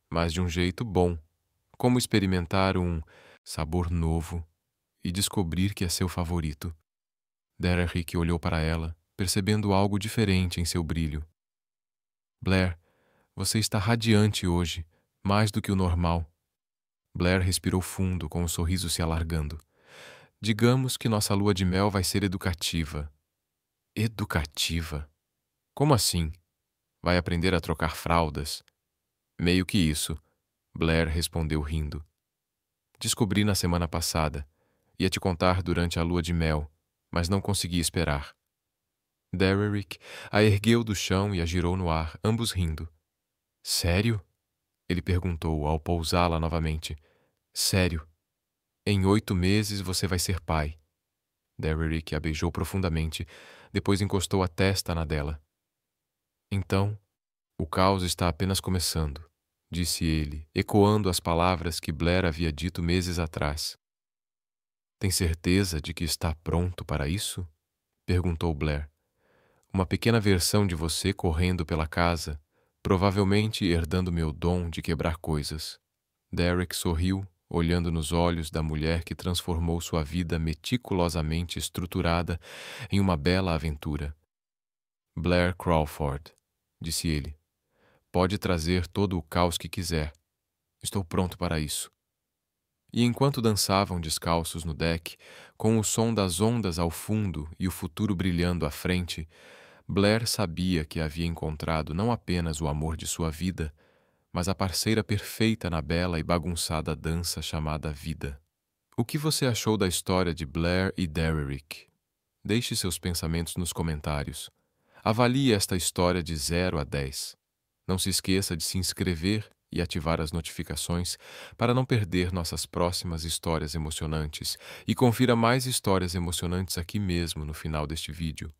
mas de um jeito bom, como experimentar um sabor novo e descobrir que é seu favorito. Derek olhou para ela, percebendo algo diferente em seu brilho. Blair, você está radiante hoje, mais do que o normal. Blair respirou fundo, com o sorriso se alargando. Digamos que nossa lua de mel vai ser educativa. Educativa? Como assim? Vai aprender a trocar fraldas? Meio que isso, Blair respondeu rindo. Descobri na semana passada. Ia te contar durante a lua de mel, mas não consegui esperar. Derrick a ergueu do chão e a girou no ar, ambos rindo. Sério? Ele perguntou ao pousá-la novamente. Sério. Em 8 meses você vai ser pai. Derrick a beijou profundamente, depois encostou a testa na dela. Então, o caos está apenas começando, disse ele, ecoando as palavras que Blair havia dito meses atrás. Tem certeza de que está pronto para isso? Perguntou Blair. Uma pequena versão de você correndo pela casa, provavelmente herdando meu dom de quebrar coisas. Derek sorriu, olhando nos olhos da mulher que transformou sua vida meticulosamente estruturada em uma bela aventura. Blair Crawford, disse ele, pode trazer todo o caos que quiser. Estou pronto para isso. E enquanto dançavam descalços no deck, com o som das ondas ao fundo e o futuro brilhando à frente, Blair sabia que havia encontrado não apenas o amor de sua vida, mas a parceira perfeita na bela e bagunçada dança chamada vida. O que você achou da história de Blair e Derrick? Deixe seus pensamentos nos comentários. Avalie esta história de 0 a 10. Não se esqueça de se inscrever e ativar as notificações para não perder nossas próximas histórias emocionantes e confira mais histórias emocionantes aqui mesmo no final deste vídeo.